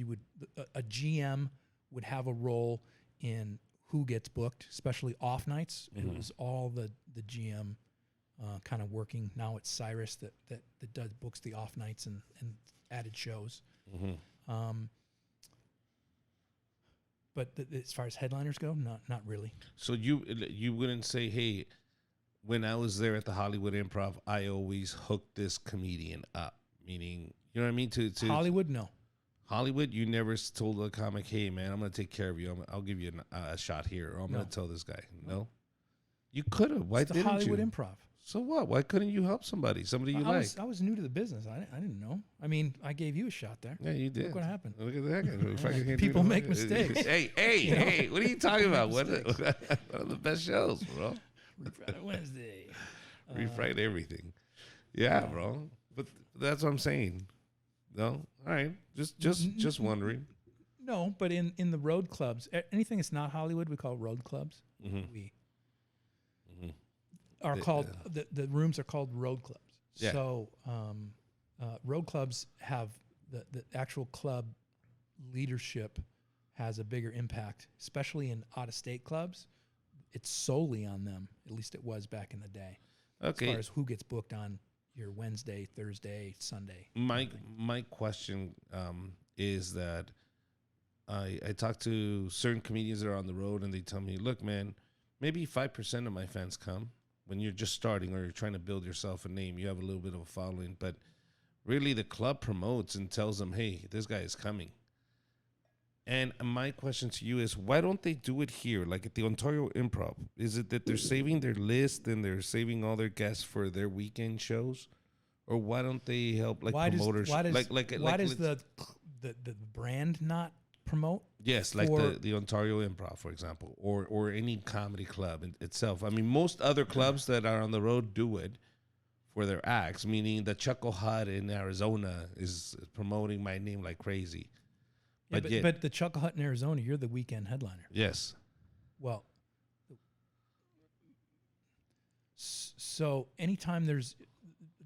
a GM would have a role in who gets booked, especially off nights. It was all the GM kind of working. Now it's Cyrus that books the off nights and added shows. Mm-hmm. But as far as headliners go, not really. So you wouldn't say, hey, when I was there at the Hollywood Improv, I always hooked this comedian up. Meaning, you know what I mean? To Hollywood, no. Hollywood, you never told a comic, hey, man, I'm going to take care of you. I'll give you a shot here. Or I'm No. going to tell this guy. No? You could have. Why It's the didn't Hollywood you? Improv. So what? Why couldn't you help somebody you I like? was new to the business. I didn't know. I mean, I gave you a shot there. Yeah, you did. Look what happened. Look at that guy. Fucking can't do People no make fucking- mistakes. Hey, You know? hey, what are you talking about? What mistakes. one of the best shows, bro. Friday, Wednesday. Rewrite everything. Yeah, bro. But that's what I'm saying. No? All right. Just wondering. No, but in the road clubs, anything that's not Hollywood, we call road clubs. Mm-hmm. We Mm-hmm. are The- called the rooms are called road clubs. Yeah. So road clubs have the actual club leadership has a bigger impact, especially in out of state clubs. It's solely on them. At least it was back in the day. As Okay. far as who gets booked on your Wednesday, Thursday, Sunday. My question is that I talk to certain comedians that are on the road and they tell me, look, man, maybe 5% of my fans come when you're just starting or you're trying to build yourself a name. You have a little bit of a following, but really the club promotes and tells them, hey, this guy is coming. And my question to you is, why don't they do it here, like at the Ontario Improv? Is it that they're saving their list and they're saving all their guests for their weekend shows? Or why don't they help like promoters? Why does let's- the brand not promote? Yes, like for- the Ontario Improv, for example, or any comedy club itself. I mean, most other clubs that are on the road do it for their acts, meaning the Chuckle Hut in Arizona is promoting my name like crazy. Yeah, But yet- but the Chuckle Hut in Arizona, you're the weekend headliner. Yes. Well, so anytime there's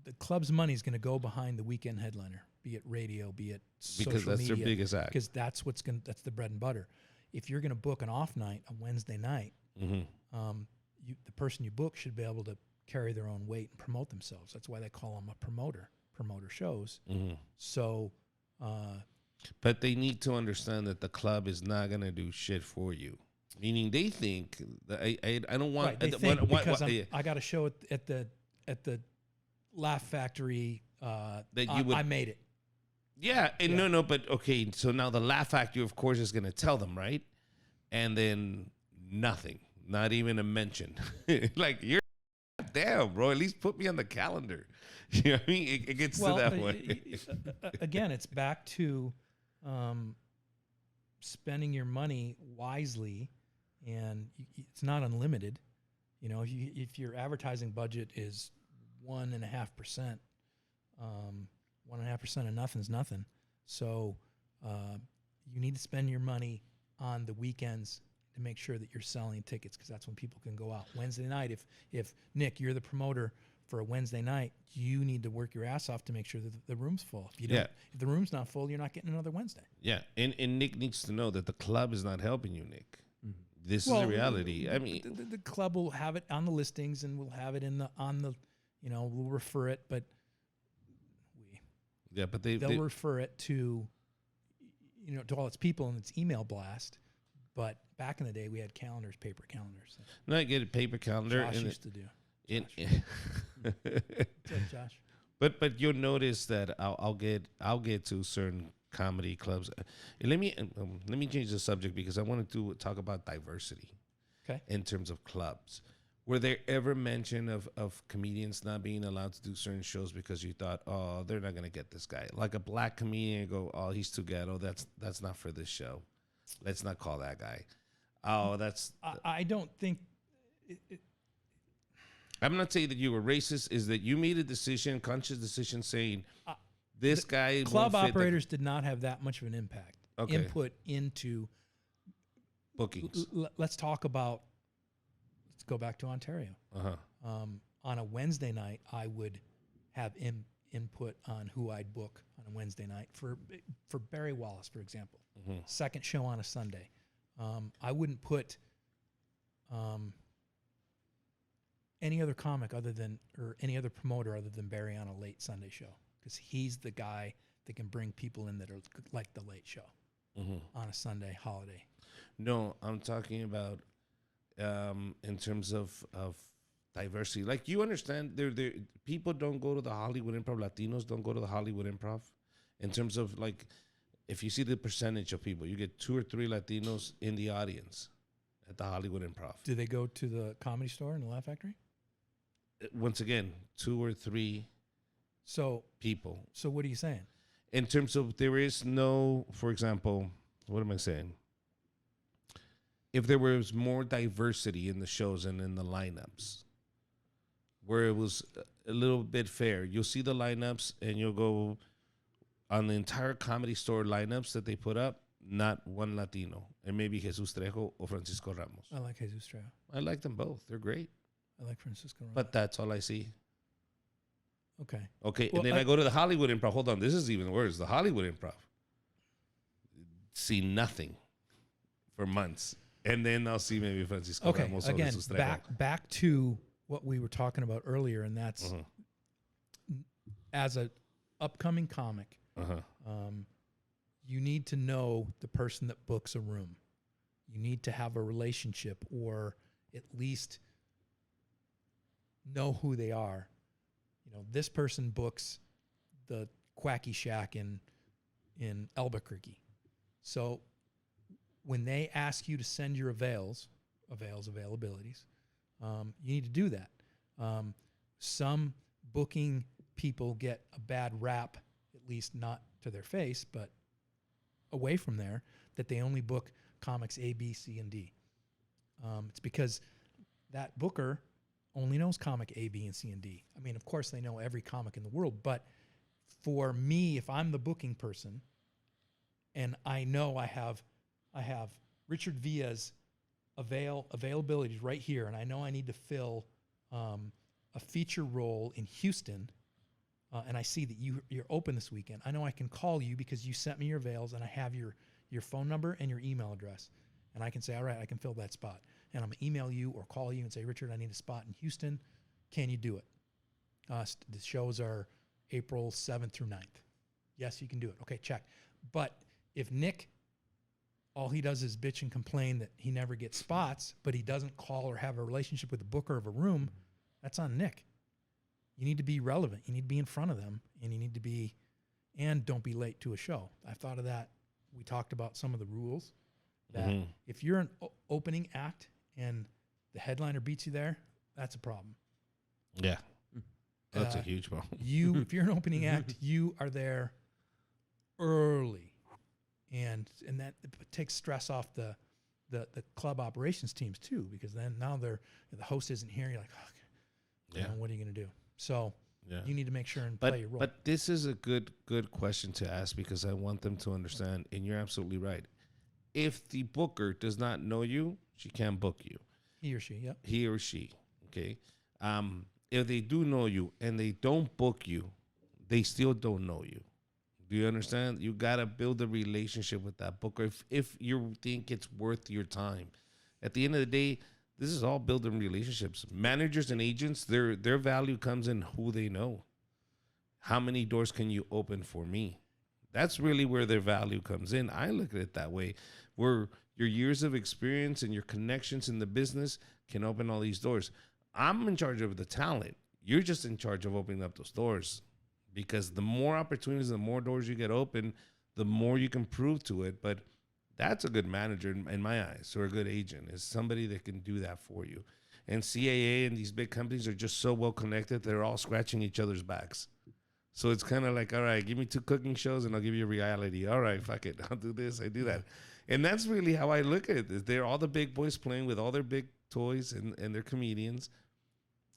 the club's money is going to go behind the weekend headliner, be it radio, be it social Because that's media, their biggest act. because that's that's the bread and butter. If you're going to book an off night, a Wednesday night, Mm-hmm. the person you book should be able to carry their own weight and promote themselves. That's why they call them a promoter shows. Mm-hmm. So, But they need to understand that the club is not going to do shit for you. Meaning they think that I don't want right, they what- think what- because what- I got a show at the Laugh Factory, That you would- I made it. Yeah, and Yeah. no, but okay. So now the Laugh Factory, of course, is going to tell them, right? And then nothing, not even a mention. Like you're damn, bro. At least put me on the calendar. You know what I mean? It gets to that way. Again, it's back to spending your money wisely, and it's not unlimited. You know, if your advertising budget is 1.5%, 1.5% of nothing's nothing. So you need to spend your money on the weekends to make sure that you're selling tickets, because that's when people can go out. Wednesday night, if Nick, you're the promoter for a Wednesday night, you need to work your ass off to make sure that the room's full. If you don't, Yeah. if the room's not full, you're not getting another Wednesday. Yeah, and Nick needs to know that the club is not helping you, Nick. This is Well, the reality. I mean, the club will have it on the listings, and we'll have it on the, we'll refer it, but yeah, but they'll they refer it to, to all its people in its email blast. But back in the day, we had calendars, paper calendars. That not get a paper calendar. Josh and used to do. in, What's up, Josh? but you'll notice that I'll get to certain comedy clubs. Let me change the subject because I wanted to talk about diversity. Okay. In terms of clubs, were there ever mention of comedians not being allowed to do certain shows because you thought, oh, they're not gonna get this guy, like a black comedian, go, oh, he's too ghetto, that's not for this show, let's not call that guy. Oh, that's I don't think. I'm not saying that you were racist. Is that you made a decision, conscious decision, saying this guy Club won't fit the operators did not have that much of an impact. Okay. Input into. bookings. Let's talk about. Let's go back to Ontario. On a Wednesday night, I would have input on who I'd book on a Wednesday night for Barry Wallace, for example. Second show on a Sunday. I wouldn't put any other comic or any other promoter other than Barry on a late Sunday show, because he's the guy they can bring people in that are like the Late Show on a Sunday holiday. No, I'm talking about in terms of diversity. Like, you understand, there people don't go to the Hollywood Improv. Latinos don't go to the Hollywood Improv. In terms of, like, if you see the percentage of people, you get 2 or 3 Latinos in the audience at the Hollywood Improv. Do they go to the Comedy Store and the Laugh Factory? Once again, 2 or 3 people. So what are you saying? In terms of, there is no, for example, what am I saying? If there was more diversity in the shows and in the lineups, where it was a little bit fair, you'll see the lineups and you'll go on the entire Comedy Store lineups that they put up, not one Latino, and maybe Jesus Trejo or Francisco Ramos. I like Jesus Trejo. I like them both. They're great. I like Francisco Ramos. But that's all I see. Okay. Okay, Well, and then I go to the Hollywood Improv. Hold on, this is even worse. The Hollywood Improv. See nothing for months. And then I'll see maybe Francisco Okay. Ramos or Again, Jesus Trejo. back to what we were talking about earlier, and that's as an upcoming comic, you need to know the person that books a room. You need to have a relationship, or at least know who they are. You know, this person books the Quacky Shack in Albuquerque. So when they ask you to send your availabilities, you need to do that. Some booking people get a bad rap, at least not to their face, but away from there, that they only book comics A, B, C, and D. It's because that booker only knows comic A, B, and C, and D. I mean, of course, they know every comic in the world, but for me, if I'm the booking person and I know I have Richard Villa's availabilities right here, and I know I need to fill a feature role in Houston, and I see that you're open this weekend, I know I can call you because you sent me your avails and I have your phone number and your email address. And I can say, all right, I can fill that spot. And I'm going to email you or call you and say, Richard, I need a spot in Houston. Can you do it? The shows are April 7th through 9th. Yes, you can do it. Okay, check. But if Nick, all he does is bitch and complain that he never gets spots, but he doesn't call or have a relationship with the booker of a room, that's on Nick. You need to be relevant. You need to be in front of them, and you need to be, and don't be late to a show. I've thought of that. We talked about some of the rules that if you're an opening act and the headliner beats you there, that's a problem. Yeah. That's a huge problem. If you're an opening act, you are there early, and that takes stress off the club operations teams too, because then now the host isn't here. You're like, oh, okay, what are you going to do? So you need to make sure and play your role. But this is a good question to ask, because I want them to understand, and you're absolutely right. If the booker does not know you, she can't book you. He or she, yep. He or she, okay? If they do know you and they don't book you, they still don't know you. Do you understand? You got to build a relationship with that booker if you think it's worth your time. At the end of the day, this is all building relationships. Managers and agents, their value comes in who they know. How many doors can you open for me? That's really where their value comes in. I look at it that way, where your years of experience and your connections in the business can open all these doors. I'm in charge of the talent. You're just in charge of opening up those doors, because the more opportunities, the more doors you get open, the more you can prove to it. But that's a good manager in my eyes, or a good agent, is somebody that can do that for you. And CAA and these big companies are just so well connected, they're all scratching each other's backs. So it's kind of like, all right, give me 2 cooking shows and I'll give you a reality. All right, fuck it, I'll do this, I do that. And that's really how I look at it. They're all the big boys playing with all their big toys, and they're comedians,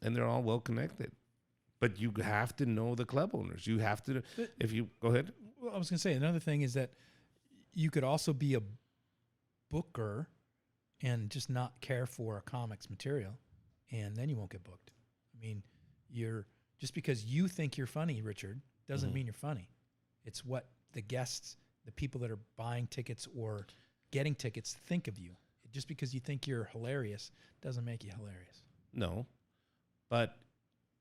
and they're all well connected. But you have to know the club owners. You have to, if you, go ahead. Well, I was going to say, another thing is that you could also be a booker and just not care for a comic's material, and then you won't get booked. I mean, just because you think you're funny, Richard, doesn't mean you're funny. It's what the guests, the people that are buying tickets or getting tickets, think of you. Just because you think you're hilarious doesn't make you hilarious. No, but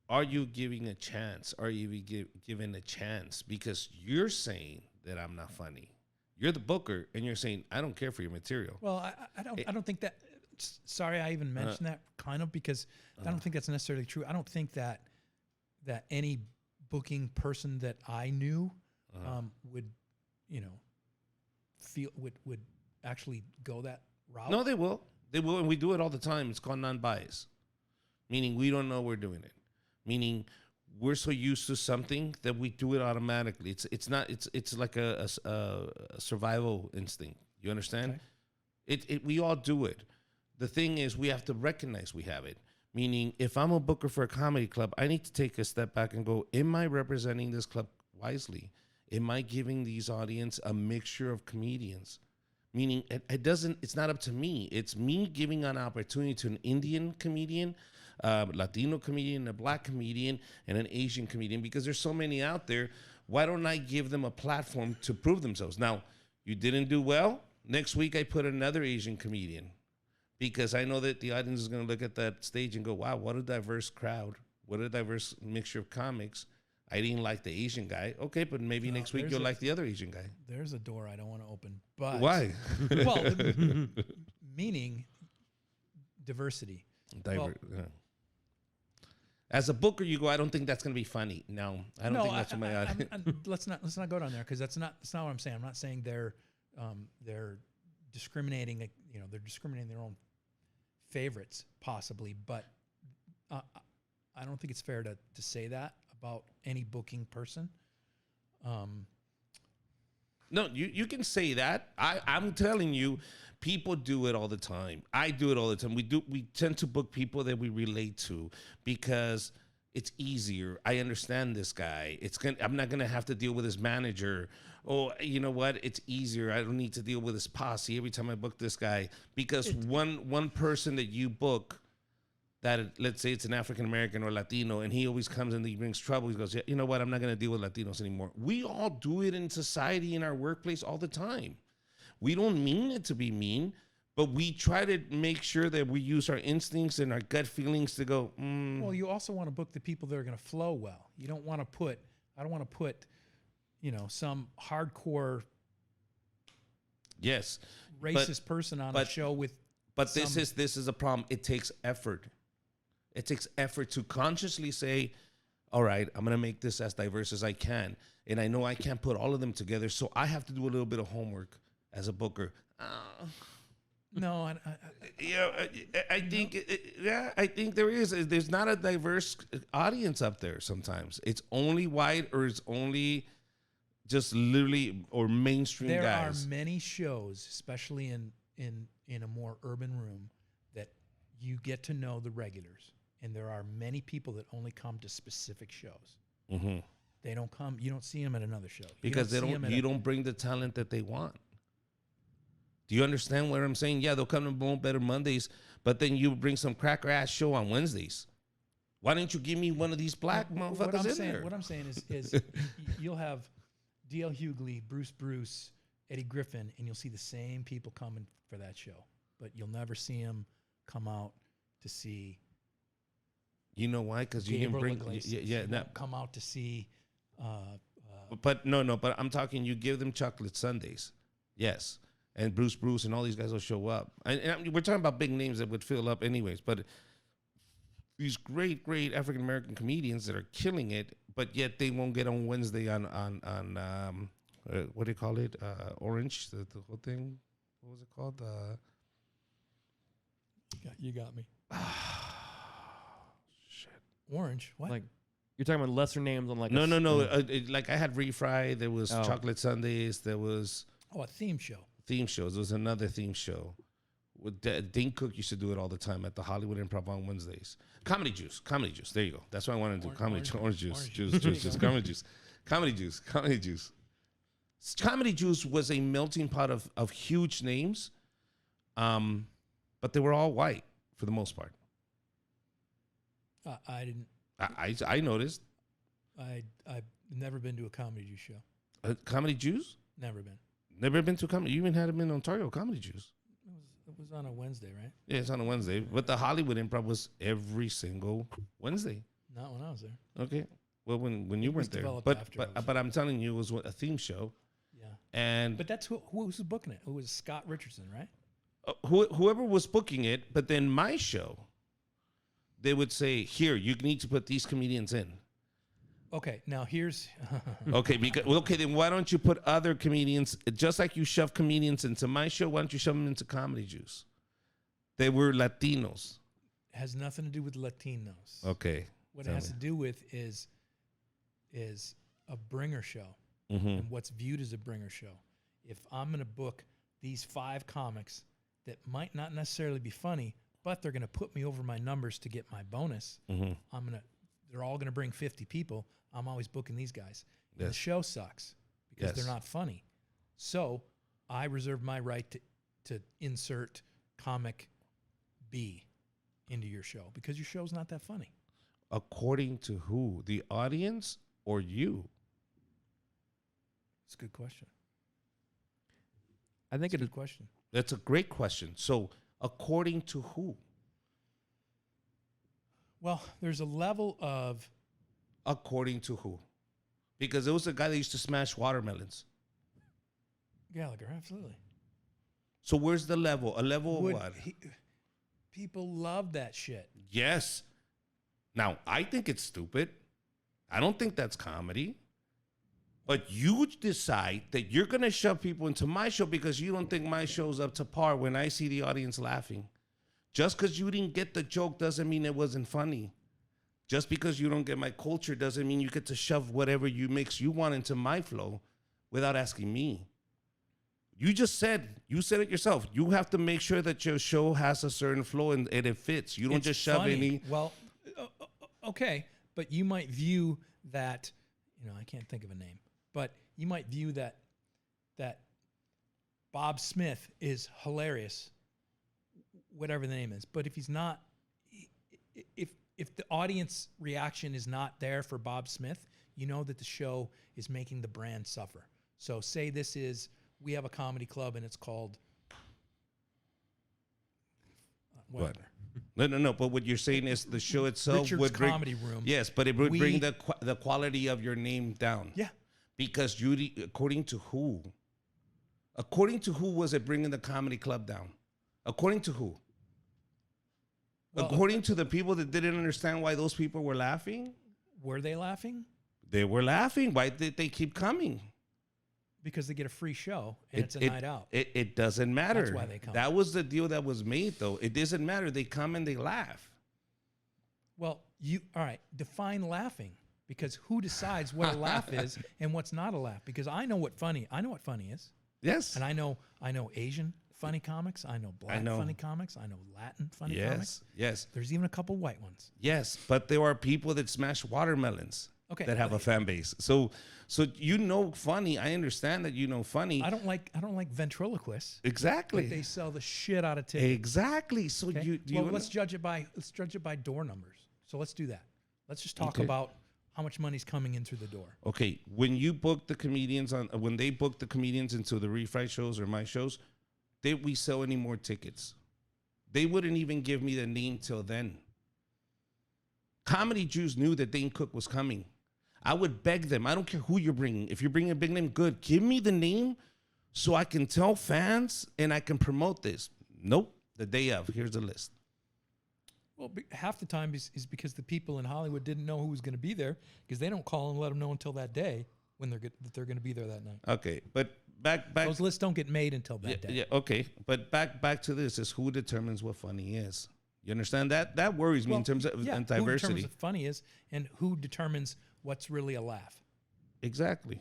are you giving a chance? Are you given a chance? Because you're saying that I'm not funny. You're the booker, and you're saying I don't care for your material. Well, I don't think that. Sorry, I even mentioned that kind of because I don't think that's necessarily true. I don't think that any booking person that I knew would, feel would actually go that route. No, they will. They will, and we do it all the time. It's called non-bias, meaning we don't know we're doing it. Meaning we're so used to something that we do it automatically. It's like a survival instinct. You understand? Okay. We all do it. The thing is, we have to recognize we have it. Meaning, if I'm a booker for a comedy club, I need to take a step back and go, am I representing this club wisely? Am I giving these audience a mixture of comedians? Meaning, it's not up to me. It's me giving an opportunity to an Indian comedian, Latino comedian, a black comedian, and an Asian comedian, because there's so many out there. Why don't I give them a platform to prove themselves? Now, you didn't do well. Next week, I put another Asian comedian, because I know that the audience is going to look at that stage and go, wow, what a diverse crowd. What a diverse mixture of comics. I didn't like the Asian guy. Okay, but maybe next week you'll like the other Asian guy. There's a door I don't want to open. But why? Well, meaning diversity. As a booker, you go, I don't think that's going to be funny. No, I don't think that's what my audience. Let's not go down there, because that's not what I'm saying. I'm not saying they're discriminating. They're discriminating their own favorites possibly, but I don't think it's fair to say that about any booking person. No, you can say that. I'm telling you, people do it all the time. I do it all the time. We tend to book people that we relate to because it's easier. I understand this guy. I'm not gonna have to deal with his manager. Oh, you know what? It's easier. I don't need to deal with his posse every time I book this guy, because one person that you book, that let's say it's an African American or Latino, and he always comes and he brings trouble. He goes, yeah, you know what? I'm not going to deal with Latinos anymore. We all do it in society, in our workplace all the time. We don't mean it to be mean, but we try to make sure that we use our instincts and our gut feelings to go. Well, you also want to book the people that are going to flow well. You don't want to put. I don't want to put, some hardcore. Yes. Racist person on a show with. But this is a problem. It takes effort. It takes effort to consciously say, all right, I'm going to make this as diverse as I can. And I know I can't put all of them together, so I have to do a little bit of homework as a booker. No, I think, I think there is. There's not a diverse audience up there sometimes. It's only white, or it's only just literally or mainstream guys. There are many shows, especially in a more urban room, that you get to know the regulars. And there are many people that only come to specific shows. Mm-hmm. They don't come. You don't see them at another show because you don't bring the talent that they want. Do you understand what I'm saying? Yeah, they'll come to Bone Better Mondays, but then you bring some cracker ass show on Wednesdays. Why didn't you give me one of these black motherfuckers in there? What I'm saying is you'll have D.L. Hughley, Bruce, Eddie Griffin, and you'll see the same people coming for that show, but you'll never see them come out to see. You know why? Because you can bring, come out to see. But I'm talking. You give them chocolate sundaes, yes, and Bruce, and all these guys will show up. And we're talking about big names that would fill up anyways. But these great African American comedians that are killing it, but yet they won't get on Wednesday on what do you call it? Orange, the whole thing. What was it called? You got me. Orange, what? Like, you're talking about lesser names on like no. Like I had refry. There was chocolate sundaes. There was a theme show. Theme shows. There was another theme show. With Dane Cook used to do it all the time at the Hollywood Improv on Wednesdays. Comedy Juice. There you go. That's what I wanted to do. Orange juice. Comedy Juice. Comedy Juice was a melting pot of huge names, but they were all white for the most part. I didn't. I noticed. I've never been to a Comedy Juice show. Comedy Juice? Never been. Never been to comedy. You even had them in Ontario. Comedy Juice. It was on a Wednesday, right? Yeah, it's on a Wednesday. But the Hollywood Improv was every single Wednesday. Not when I was there. Okay. Well, when you It was weren't there, developed but after I was but I'm telling you, it was a theme show, Yeah. and But that's who was booking it. It was Scott Richardson, right? whoever was booking it. But then my show, they would say, "Here, you need to put these comedians in." Okay, now here's Okay, then why don't you put other comedians, just like you shove comedians into my show? Why don't you shove them into Comedy Juice? They were Latinos. has nothing to do with Latinos. Okay. What it tell has me. to do with is a bringer show Mm-hmm. and what's viewed as a bringer show. If I'm going to book these 5 comics that might not necessarily be funny, but they're going to put me over my numbers to get my bonus, Mm-hmm. they're all going to bring 50 people. I'm always booking these guys. And the Yes. show sucks because Yes. they're not funny. So I reserve my right to insert comic B into your show because your show's not that funny. According to who? The audience or you? It's a good question. I think It's a it good question. That's a great question. So, according to who? Well, there's a level of According to who? Because there was a guy that used to smash watermelons. Gallagher, absolutely. So where's the level? A level of what? People love that shit. Yes. Now, I think it's stupid. I don't think that's comedy. But you decide that you're going to shove people into my show because you don't think my show's up to par when I see the audience laughing. Just because you didn't get the joke doesn't mean it wasn't funny. Just because you don't get my culture doesn't mean you get to shove whatever you mix you want into my flow without asking me. You said it yourself. You have to make sure that your show has a certain flow and it fits. You don't It's just shove funny. any. Well, okay, but you might view that, I can't think of a name, but you might view that Bob Smith is hilarious, whatever the name is. But if he's not, if the audience reaction is not there for Bob Smith, you know that the show is making the brand suffer. So say we have a comedy club and it's called whatever. No. But what you're saying is the show itself Richard's would bring Comedy Room. Yes, but it would bring the quality of your name down. Yeah. Because according to who? According to who was it bringing the comedy club down? According to who? Well, According to the people that didn't understand why those people were laughing? Were they laughing? They were laughing. Why did they keep coming? Because they get a free show and it's a night out. It doesn't matter. That's why they come. That was the deal that was made, though. It doesn't matter. They come and they laugh. Well, all right, define laughing, because who decides what a laugh is and what's not a laugh? Because I know what funny is. Yes. And I know Asian funny comics, I know black funny comics, I know Latin funny comics. Yes. There's even a couple white ones. Yes. But there are people that smash watermelons. Okay. That have a fan base. So funny. I understand that funny. I don't like ventriloquists. Exactly. But they sell the shit out of tickets. Exactly. So Okay? Let's judge it by door numbers. So let's do that. Let's just talk about how much money's coming in through the door. Okay, when you book the comedians when they book the comedians into the Refried shows or my shows, we sell any more tickets. They wouldn't even give me the name till then. Comedy Jews knew that Dane Cook was coming. I would beg them. I don't care who you're bringing. If you're bringing a big name, good. Give me the name so I can tell fans and I can promote this. Nope. The day of. Here's the list. Well, half the time is because the people in Hollywood didn't know who was going to be there because they don't call and let them know until that day when that they're going to be there that night. Okay, but back. Those lists don't get made until that day. Yeah, okay, but back to this is who determines what funny is. You understand that? That worries me in terms of diversity. Who determines what funny is and who determines what's really a laugh. Exactly.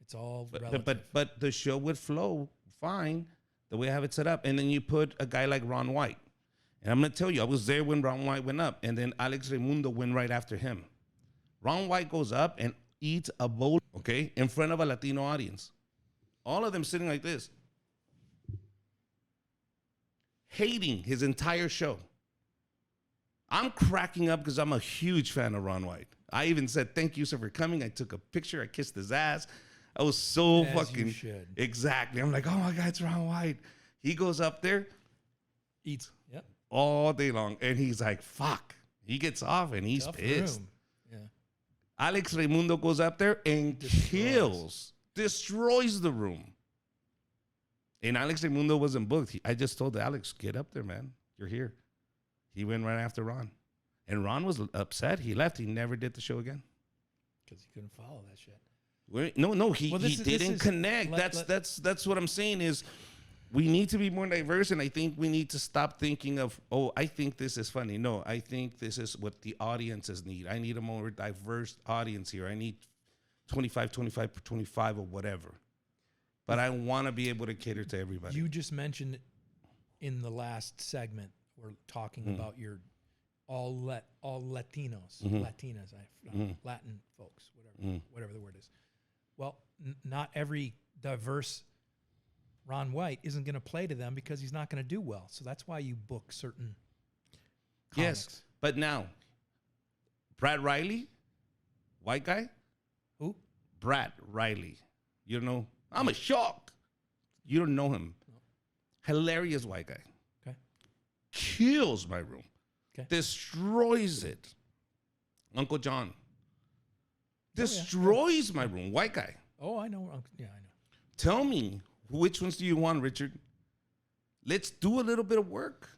It's all relative. But the show would flow fine the way I have it set up, and then you put a guy like Ron White. And I'm going to tell you, I was there when Ron White went up, and then Alex Raimundo went right after him. Ron White goes up and eats a bowl, okay, in front of a Latino audience. All of them sitting like this, hating his entire show. I'm cracking up because I'm a huge fan of Ron White. I even said, thank you, sir, for coming. I took a picture. I kissed his ass. I was so As fucking... you should. Exactly. I'm like, oh, my God, it's Ron White. He goes up there. Eats. Yep. All day long. And he's like, fuck. He gets off and he's Tough pissed. room. Yeah. Alex Raimundo goes up there and destroys the room. And Alex Raimundo wasn't booked. I just told Alex, get up there, man. You're here. He went right after Ron. And Ron was upset. He left. He never did the show again. Because he couldn't follow that shit. He didn't connect. That's what I'm saying is we need to be more diverse, and I think we need to stop thinking of, oh, I think this is funny. No, I think this is what the audiences need. I need a more diverse audience here. I need 25 or whatever. But I want to be able to cater to everybody. You just mentioned in the last segment, we're talking about your all Latinos, Latinas, Latin folks, whatever the word is. Well, not every diverse Ron White isn't going to play to them because he's not going to do well. So that's why you book certain comics. Yes, but now, Brad Riley, white guy. Who? Brad Riley. You don't know? I'm a shock. You don't know him. No. Hilarious white guy. Okay. Kills my room. Okay. Destroys it. Uncle John. Destroys my room. White guy. Oh, I know. Yeah, I know. Tell me, which ones do you want, Richard? Let's do a little bit of work.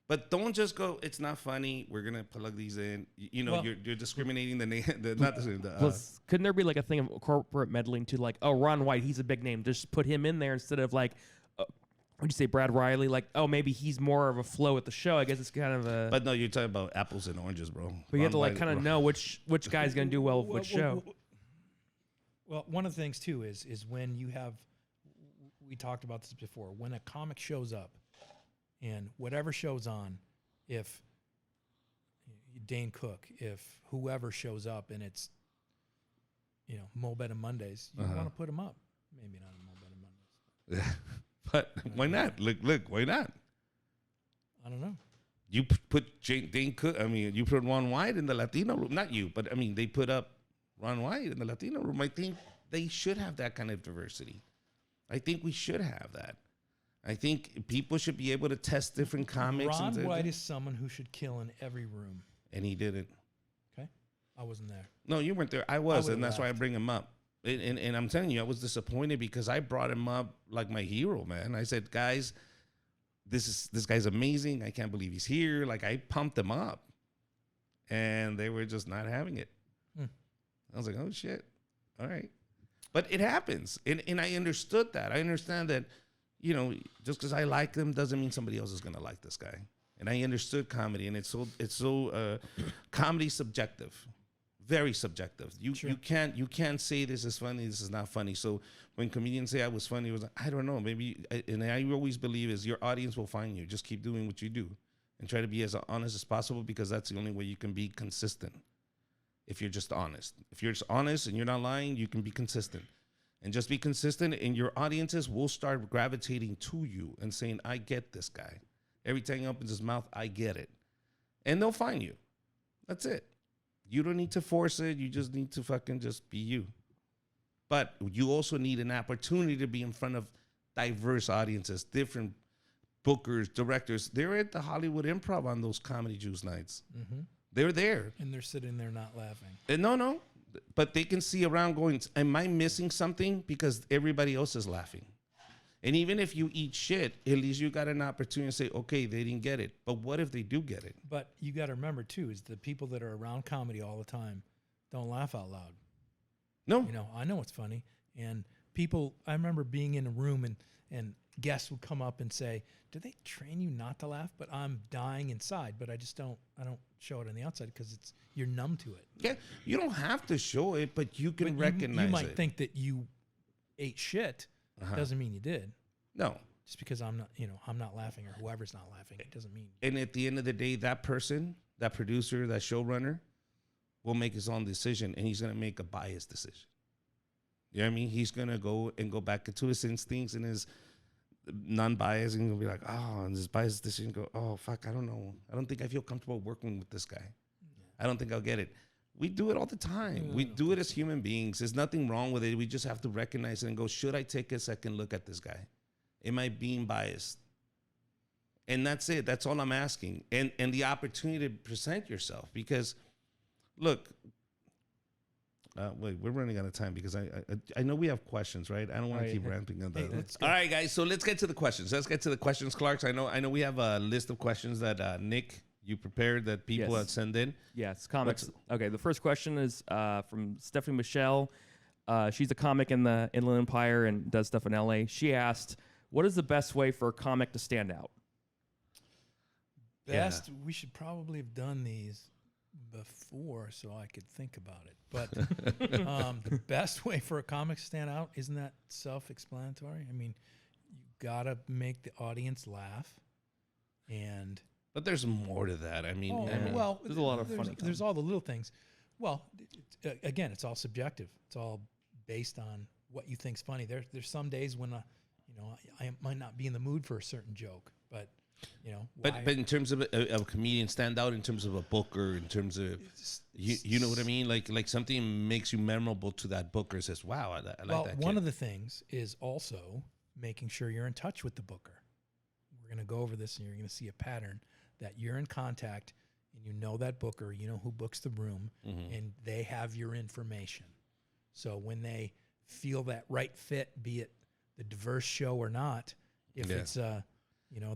But don't just go, it's not funny. We're going to plug these in. You're discriminating the name. Couldn't there be like a thing of corporate meddling to like, oh, Ron White, he's a big name. Just put him in there instead of like, what'd you say, Brad Riley? Like, oh, maybe he's more of a flow at the show. I guess it's kind of a. But no, you're talking about apples and oranges, bro. But you have to like kind of know which guy's going to do well with which show. Well, one of the things too is when you have, we talked about this before, when a comic shows up and whatever show's on, if Dane Cook, if whoever shows up and it's, Mo Better Mondays, you want to put him up. Maybe not on Mo Better Mondays. But why not? Look, why not? I don't know. You put Dane Cook, you put Ron White in the Latino room. Not you, but they put up Ron White in the Latino room. I think they should have that kind of diversity. I think we should have that. I think people should be able to test different comics. Ron White is someone who should kill in every room. And he didn't. Okay. I wasn't there. No, you weren't there. I was, and that's why I bring him up. And I'm telling you, I was disappointed because I brought him up like my hero, man. I said, guys, this guy's amazing. I can't believe he's here. Like, I pumped him up. And they were just not having it. I was like, oh, shit. All right. But it happens. And I understood that. I understand that, just because I like them doesn't mean somebody else is going to like this guy. And I understood comedy. And it's so comedy subjective. Very subjective. You can't say this is funny, this is not funny. So when comedians say I was funny, it was like, I don't know, maybe. And I always believe is your audience will find you. Just keep doing what you do and try to be as honest as possible because that's the only way you can be consistent. If you're just honest, if you're just honest and you're not lying, you can be consistent. And just be consistent, and your audiences will start gravitating to you and saying, I get this guy. Every time he opens his mouth, I get it. And they'll find you. That's it. You don't need to force it. You just need to fucking just be you. But you also need an opportunity to be in front of diverse audiences, different bookers, directors. They're at the Hollywood Improv on those Comedy Juice nights. Mm-hmm. They're there. And they're sitting there not laughing. And no. But they can see around going, am I missing something? Because everybody else is laughing. And even if you eat shit, at least you got an opportunity to say, okay, they didn't get it. But what if they do get it? But you got to remember, too, is the people that are around comedy all the time don't laugh out loud. No. I know it's funny. And people, I remember being in a room and guests would come up and say, do they train you not to laugh? But I'm dying inside, but I don't show it on the outside because you're numb to it. Yeah, you don't have to show it, but you can recognize it. You might think that you ate shit. Doesn't mean you did. No. Just because I'm not laughing or whoever's not laughing, it doesn't mean. And at the end of the day, that person, that producer, that showrunner will make his own decision, and he's going to make a biased decision. You know what I mean? He's going to go back into his instincts and his non-biased, and he'll be like, oh, and this biased decision go, oh, fuck, I don't know. I don't think I feel comfortable working with this guy. I don't think I'll get it. We do it all the time. We do it as human beings. There's nothing wrong with it. We just have to recognize it and go, should I take a second look at this guy? Am I being biased? And that's it. That's all I'm asking. And the opportunity to present yourself. Because, look, wait, we're running out of time because I know we have questions, right? I don't want to Right. keep ramping up. Hey, let's go. All right, guys. So let's get to the questions. Let's get to the questions, Clarks. I know we have a list of questions that Nick, you prepared that people Yes. had sent in. Yes, comics. Okay, the first question is from Stephanie Michelle. She's a comic in the Inland Empire and does stuff in LA. She asked, "What is the best way for a comic to stand out?" Best, we should probably have done these before so I could think about it. But the best way for a comic to stand out, isn't that self-explanatory? I mean, you gotta make the audience laugh, and But there's more to that. I mean, well, there's a lot of funny There's all the little things. Well, again, it's all subjective. It's all based on what you think's funny. There's some days when I might not be in the mood for a certain joke, but but in terms of a comedian stand out, in terms of a booker, in terms of you know what I mean, like something makes you memorable to that booker, says, "Wow, I like that." One of the things is also making sure you're in touch with the booker. We're going to go over this, and you're going to see a pattern that you're in contact, and you know that booker, you know who books the room, and they have your information. So when they feel that right fit, be it the diverse show or not, if it's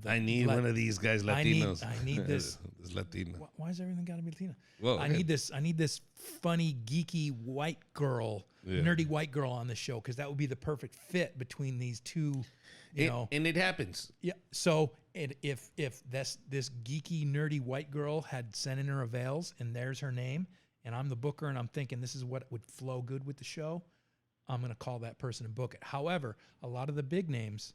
I need one of these guys, Latinos. I need this. This Latino. Why is everything got to be Latino? Well, I need this funny, geeky white girl, nerdy white girl on the show, because that would be the perfect fit between these two. And it happens. Yeah. So if this geeky, nerdy white girl had sent in her avails and there's her name, and I'm the booker, and I'm thinking this is what would flow good with the show, I'm going to call that person and book it. However, a lot of the big names,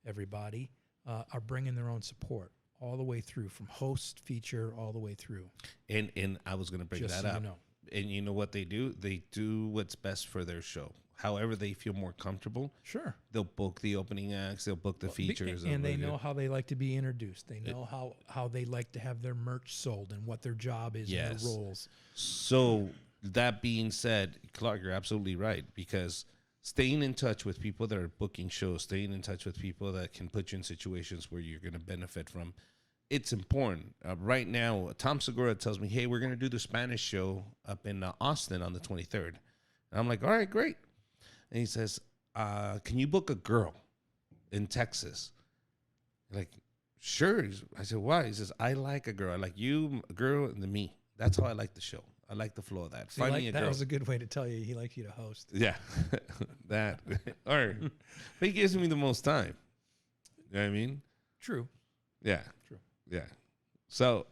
everybody, are bringing their own support all the way through, from host, feature, all the way through. And I was going to bring Just that so up. you know. And you know what they do? They do what's best for their show. However they feel more comfortable. Sure. They'll book the opening acts. They'll book the features. And they know how they like to be introduced. They know how they like to have their merch sold and what their job is and their roles. So that being said, Clark, you're absolutely right, because staying in touch with people that are booking shows, staying in touch with people that can put you in situations where you're going to benefit from, it's important. Right now, Tom Segura tells me, "Hey, we're going to do the Spanish show up in Austin on the 23rd." And I'm like, "All right, great." And he says, "Can you book a girl in Texas?" I'm like, "Sure." I said, "Why?" He says, "I like a girl. I like you, a girl, and me. That's how I like the show. I like the flow of that. Find me a that girl." was a good way to tell you he likes you to host. Yeah, that. Or, but he gives me the most time. You know what I mean? True. Yeah. True. Yeah. So,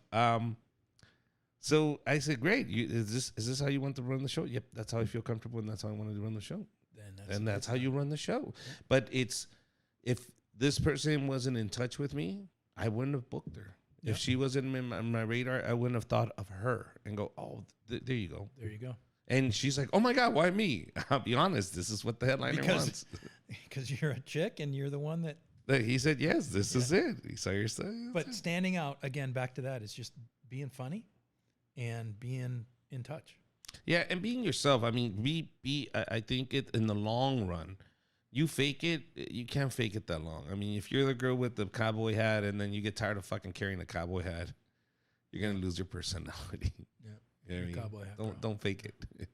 so I said, "Great. Is this how you want to run the show?" "Yep, that's how I feel comfortable, and that's how I want to run the show." And that's how you run the show. Yeah. But if this person wasn't in touch with me, I wouldn't have booked her. Yeah. If she wasn't in my radar, I wouldn't have thought of her and go, "Oh, there you go." There you go. And she's like, "Oh my God, why me?" I'll be honest, this is what the headliner wants. Because you're a chick and you're the one that. He said, "Yes, this is it." He saw your stuff. But standing out, again, back to that, is just being funny and being in touch. Yeah, and being yourself. I mean, I think it in the long run, you fake it, you can't fake it that long. I mean, if you're the girl with the cowboy hat and then you get tired of fucking carrying the cowboy hat, you're gonna lose your personality. Yeah, you know what I mean? Cowboy hat. Don't fake it.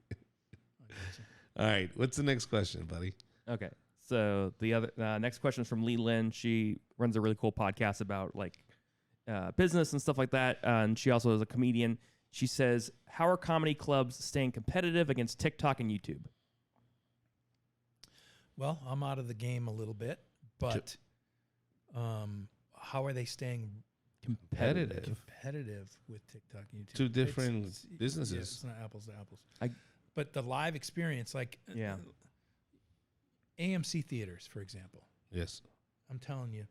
All right, what's the next question, buddy? Okay, so the other next question is from Lee Lynn. She runs a really cool podcast about business and stuff like that, and she also is a comedian. She says, "How are comedy clubs staying competitive against TikTok and YouTube?" Well, I'm out of the game a little bit, but how are they staying competitive with TikTok and YouTube? Two different businesses. Yeah, it's not apples to apples. But the live experience, AMC theaters, for example. Yes. I'm telling you,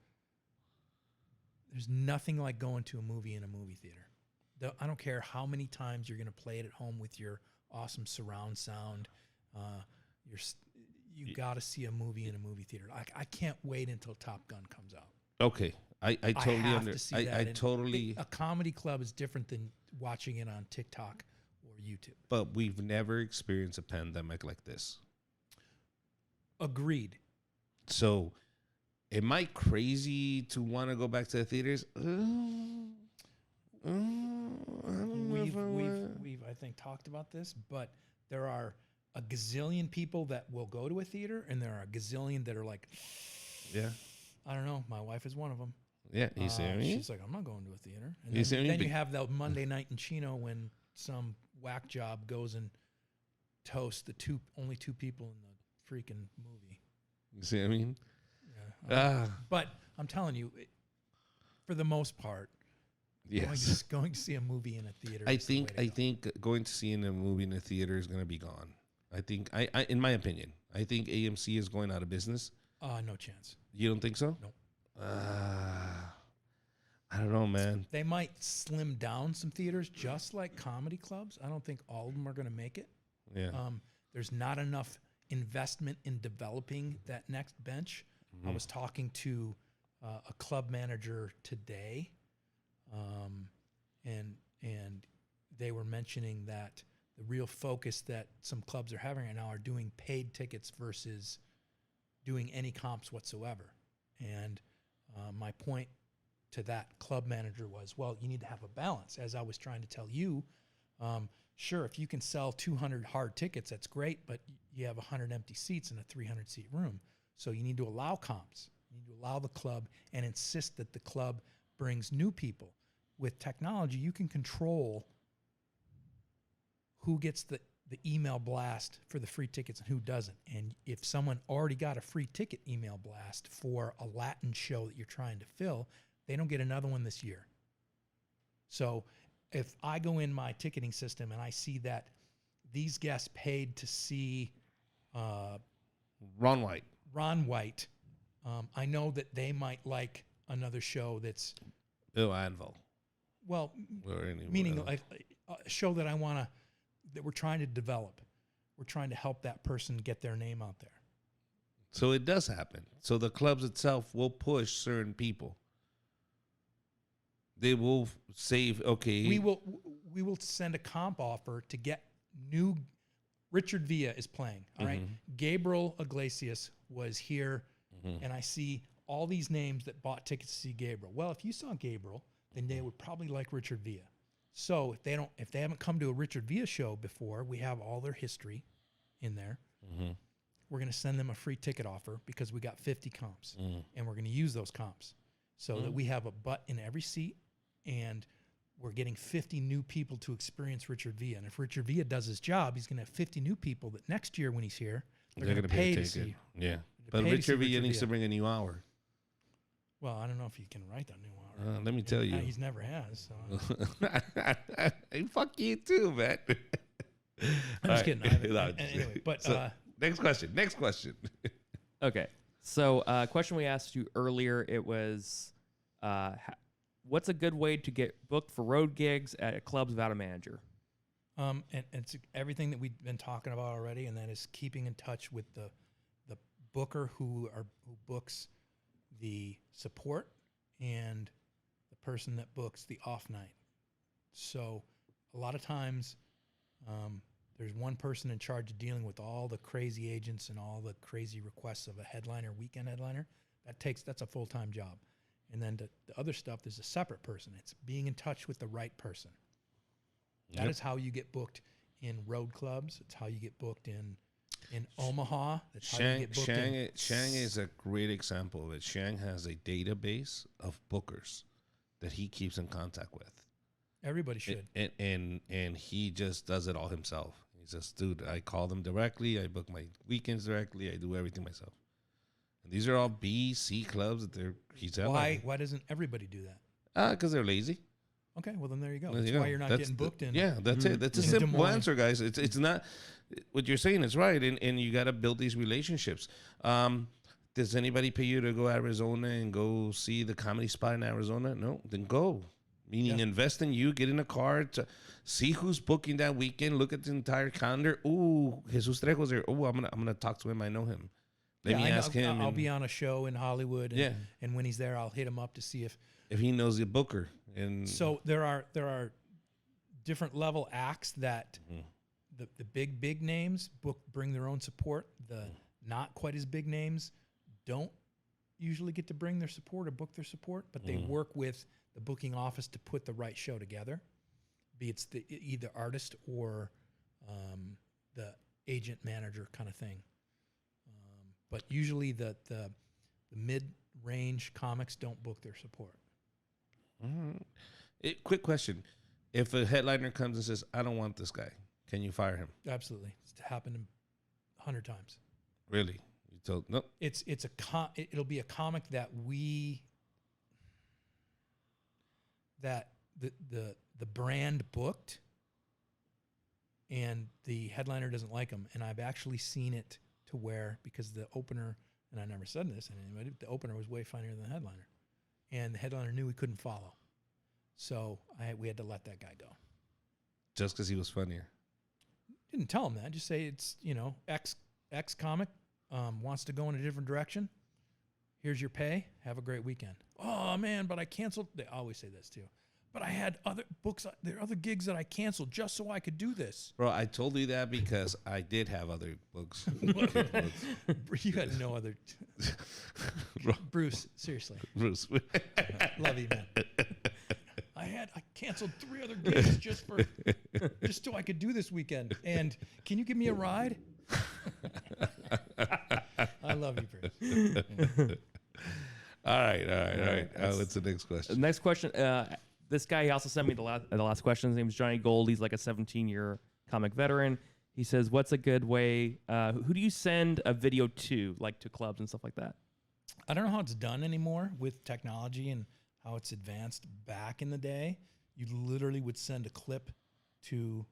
there's nothing like going to a movie in a movie theater. I don't care how many times you're going to play it at home with your awesome surround sound. You got to see a movie in a movie theater. I can't wait until Top Gun comes out. Okay, I totally have to see that. I totally. A comedy club is different than watching it on TikTok or YouTube. But we've never experienced a pandemic like this. Agreed. So, Am I crazy to want to go back to the theaters? I don't know if I want. We've I think talked about this, but there are a gazillion people that will go to a theater, and there are a gazillion that are like, Yeah. I don't know. My wife is one of them. Yeah. You see what I mean? She's like, I'm not going to a theater. And You see what I mean? then you But- have that Monday night in Chino when some whack job goes and toasts the only two people in the freaking movie. You see what I mean? Yeah. But I'm telling you, for the most part, Yes. going to see a movie in a theater. I is the way think to go. going to see a movie in a theater is going to be gone. I think I in my opinion, I think AMC is going out of business. No chance. You don't think so? Nope. I don't know, man. They might slim down some theaters, just like comedy clubs. I don't think all of them are going to make it. Yeah. There's not enough investment in developing that next bench. I was talking to a club manager today, and they were mentioning that the real focus that some clubs are having right now are doing paid tickets versus doing any comps whatsoever. And my point to that club manager was, well, you need to have a balance. As I was trying to tell you, sure, if you can sell 200 hard tickets, that's great, but you have 100 empty seats in a 300-seat room. So you need to allow comps. You need to allow the club and insist that the club brings new people. With technology, you can control who gets the email blast for the free tickets and who doesn't. And if someone already got a free ticket email blast for a Latin show that you're trying to fill, they don't get another one this year. So if I go in my ticketing system and I see that these guests paid to see Ron White. I know that they might like another show that's, Bill Anvil. well, Or any, meaning whatever. a show that that we're trying to develop. We're trying to help that person get their name out there. So it does happen. So the clubs itself will push certain people. They will save. Okay. We will send a comp offer to get new. Richard Villa is playing. All right. Gabriel Iglesias was here, and I see all these names that bought tickets to see Gabriel. Well, if you saw Gabriel, then they would probably like Richard Villa. So if they haven't come to a Richard Villa show before, we have all their history in there. We're going to send them a free ticket offer because we got 50 comps, and we're going to use those comps so that we have a butt in every seat, and we're getting 50 new people to experience Richard Villa. And if Richard Villa does his job, he's going to have 50 new people that next year when he's here, they're going to pay to see. Yeah. They're But pay to see Richard Villa needs to Villa. bring a new hour. Well, I don't know if he can write that new hour. Let me tell you. He's never has. So. Hey, fuck you too, man. I'm just kidding. No, I'm just Anyway, kidding. but So, next question. Okay. So, question we asked you earlier, it was, what's a good way to get booked for road gigs at clubs without a manager? And it's everything that we've been talking about already, and that is keeping in touch with the booker who books the support and the person that books the off night. So a lot of times there's one person in charge of dealing with all the crazy agents and all the crazy requests of a headliner, weekend headliner. That's a full-time job. And then the other stuff, there's a separate person. It's being in touch with the right person. That is how you get booked in road clubs. It's how you get booked in Omaha. That's how you get booked Shang is a great example of it. Shang has a database of bookers that he keeps in contact with. Everybody should. And he just does it all himself. He's just, dude, I call them directly. I book my weekends directly. I do everything myself. And these are all B, C clubs that he's at. Why doesn't everybody do that? Because they're lazy. Okay, well then there you go. There That's you why go. you're not That's getting booked in. Yeah, that's it. That's a in Des simple Moines. answer, guys. It's not what you're saying is right, and you got to build these relationships. Does anybody pay you to go to Arizona and go see the comedy spot in Arizona? No, then go. Meaning invest in you, get in a car to see who's booking that weekend. Look at the entire calendar. Ooh, Jesus Trejo's there. Oh, I'm gonna talk to him. I know him. Let me ask him. I'll be on a show in Hollywood. And, and when he's there, I'll hit him up to see if he knows the booker. And so there are different level acts that the big names bring their own support. The not quite as big names don't usually get to bring their support or book their support, but they work with the booking office to put the right show together, be it's the either artist or the agent manager kind of thing. But usually the mid-range comics don't book their support. Quick question. If a headliner comes and says, I don't want this guy, can you fire him? Absolutely. It's happened 100 times. Really? You told no. It'll be a comic that the brand booked and the headliner doesn't like them. And I've actually seen it to where, because the opener, and I never said this to anybody, the opener was way funnier than the headliner. And the headliner knew he couldn't follow. So we had to let that guy go. Just because he was funnier? Didn't tell him that. Just say it's, X comic wants to go in a different direction. Here's your pay. Have a great weekend. Oh, man, but I canceled. They always say this, too. But I had other books. There are other gigs that I canceled just so I could do this. Bro, I told you that because I did have other books. You had no other. Bruce, seriously. Bruce. Love you, man. I canceled 3 other gigs just so I could do this weekend. And can you give me a ride? I love you, Bruce. All right. What's the next question? Next question. This guy, he also sent me the last question. His name is Johnny Gold. He's like a 17-year comic veteran. He says, what's a good way? Who do you send a video to, like to clubs and stuff like that? I don't know how it's done anymore with technology and how it's advanced. Back in the day, you literally would send a clip to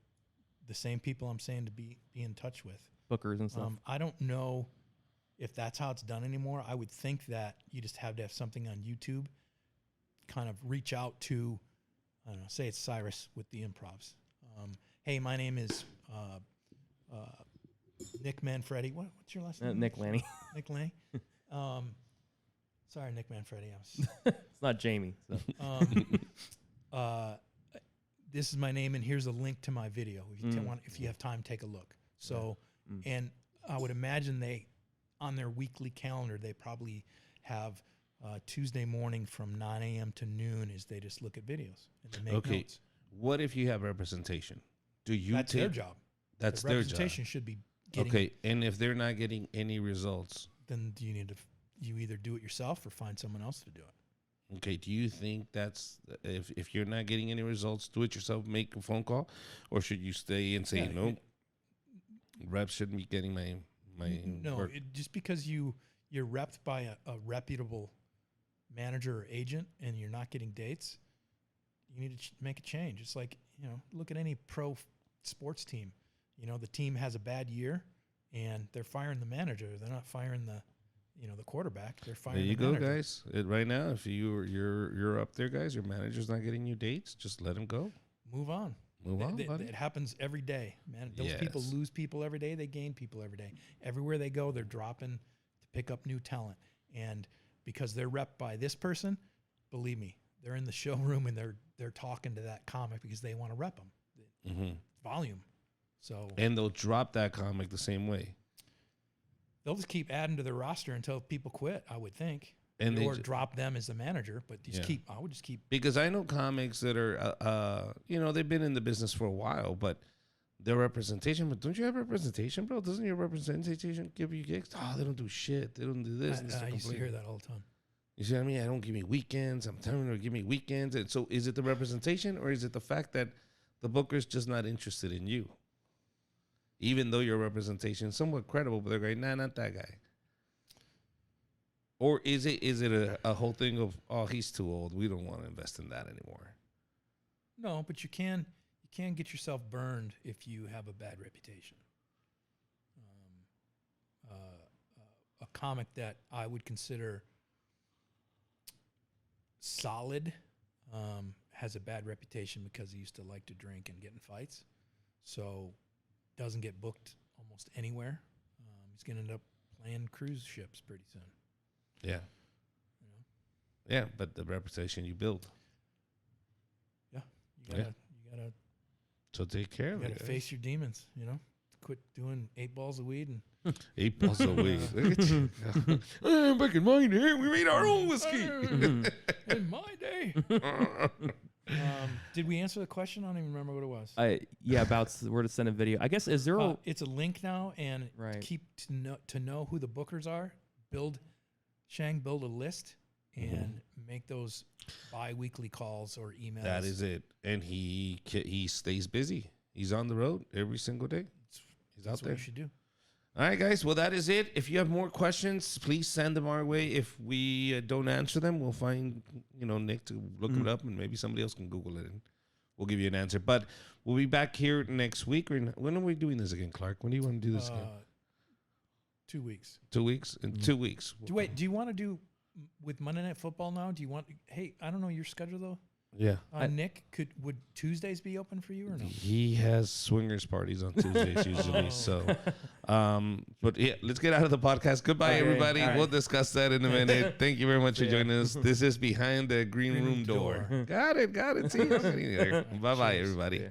the same people I'm saying to be in touch with. Bookers and stuff. I don't know if that's how it's done anymore. I would think that you just have to have something on YouTube, kind of reach out to, I don't know, say it's Cyrus with the Improvs. Hey, my name is Nick Manfredi. What's your last name? Nick Lanny. Nick Lanny. Sorry, Nick Manfredi. It's not Jamie. So. This is my name, and here's a link to my video. If you have time, take a look. So, and I would imagine on their weekly calendar, they probably have Tuesday morning from 9 a.m. to noon is they just look at videos and they make notes. What if you have representation? That's their job. That's the their job. representation should be getting. Okay, and if they're not getting any results, then you either do it yourself or find someone else to do it. Okay, do you think that's if you're not getting any results, do it yourself, make a phone call, or should you stay and say no? Reps shouldn't be getting my no. work. Just because you're repped by a reputable manager or agent and you're not getting dates, you need to make a change. It's like, look at any pro sports team. The team has a bad year and they're firing the manager. They're not firing the quarterback. They're firing the manager. There you go, guys. Right now, if you're up there, guys, your manager's not getting you dates, just let him go. Move on. Buddy. It happens every day, man. Those people lose people every day. They gain people every day. Everywhere they go, they're dropping to pick up new talent. And because they're repped by this person, believe me, they're in the showroom and they're talking to that comic because they want to rep them. Volume. So and they'll drop that comic the same way. They'll just keep adding to their roster until people quit, I would think. Or drop them as the manager, but I would just keep. Because I know comics that are, they've been in the business for a while, but their representation, but don't you have representation, bro? Doesn't your representation give you gigs? Oh, they don't do shit. They don't do this. I used to hear that all the time. You see what I mean? I don't give me weekends. I'm telling you to give me weekends. And so is it the representation or is it the fact that the booker's just not interested in you? Even though your representation is somewhat credible, but they're going, nah, not that guy. Or is it a whole thing of, oh, he's too old. We don't want to invest in that anymore. No, but you can get yourself burned if you have a bad reputation. A comic that I would consider solid has a bad reputation because he used to like to drink and get in fights. So doesn't get booked almost anywhere. He's going to end up playing cruise ships pretty soon. Yeah. Yeah, but the reputation you build. Yeah. You gotta so take care of it. You gotta face your demons, quit doing 8 balls of weed and 8 balls a week. Look at you. Back in my day, we made our own whiskey. in my day. Did we answer the question? I don't even remember what it was. Yeah, about where to send a video. I guess is there a It's a link now, and Right. keep to know who the bookers are. Build a list and make those bi-weekly calls or emails. That is it. And he stays busy. He's on the road every single day. He's out That's what there. you should do. All right, guys. Well, that is it. If you have more questions, please send them our way. If we don't answer them, we'll find Nick to look it up, and maybe somebody else can Google it, and we'll give you an answer. But we'll be back here next week. When are we doing this again, Clark? When do you want to do this again? 2 weeks. 2 weeks? In 2 weeks. Do you want to do with Monday Night Football now? Do you want? Hey, I don't know your schedule though. Yeah. Nick, would Tuesdays be open for you or no? He has swingers parties on Tuesdays usually. So, but yeah, let's get out of the podcast. Goodbye, Okay, everybody. all right. We'll discuss that in a minute. Thank you very much for joining us. This is Behind the Green Room Door. Got it. See you. Bye-bye, everybody. Yeah.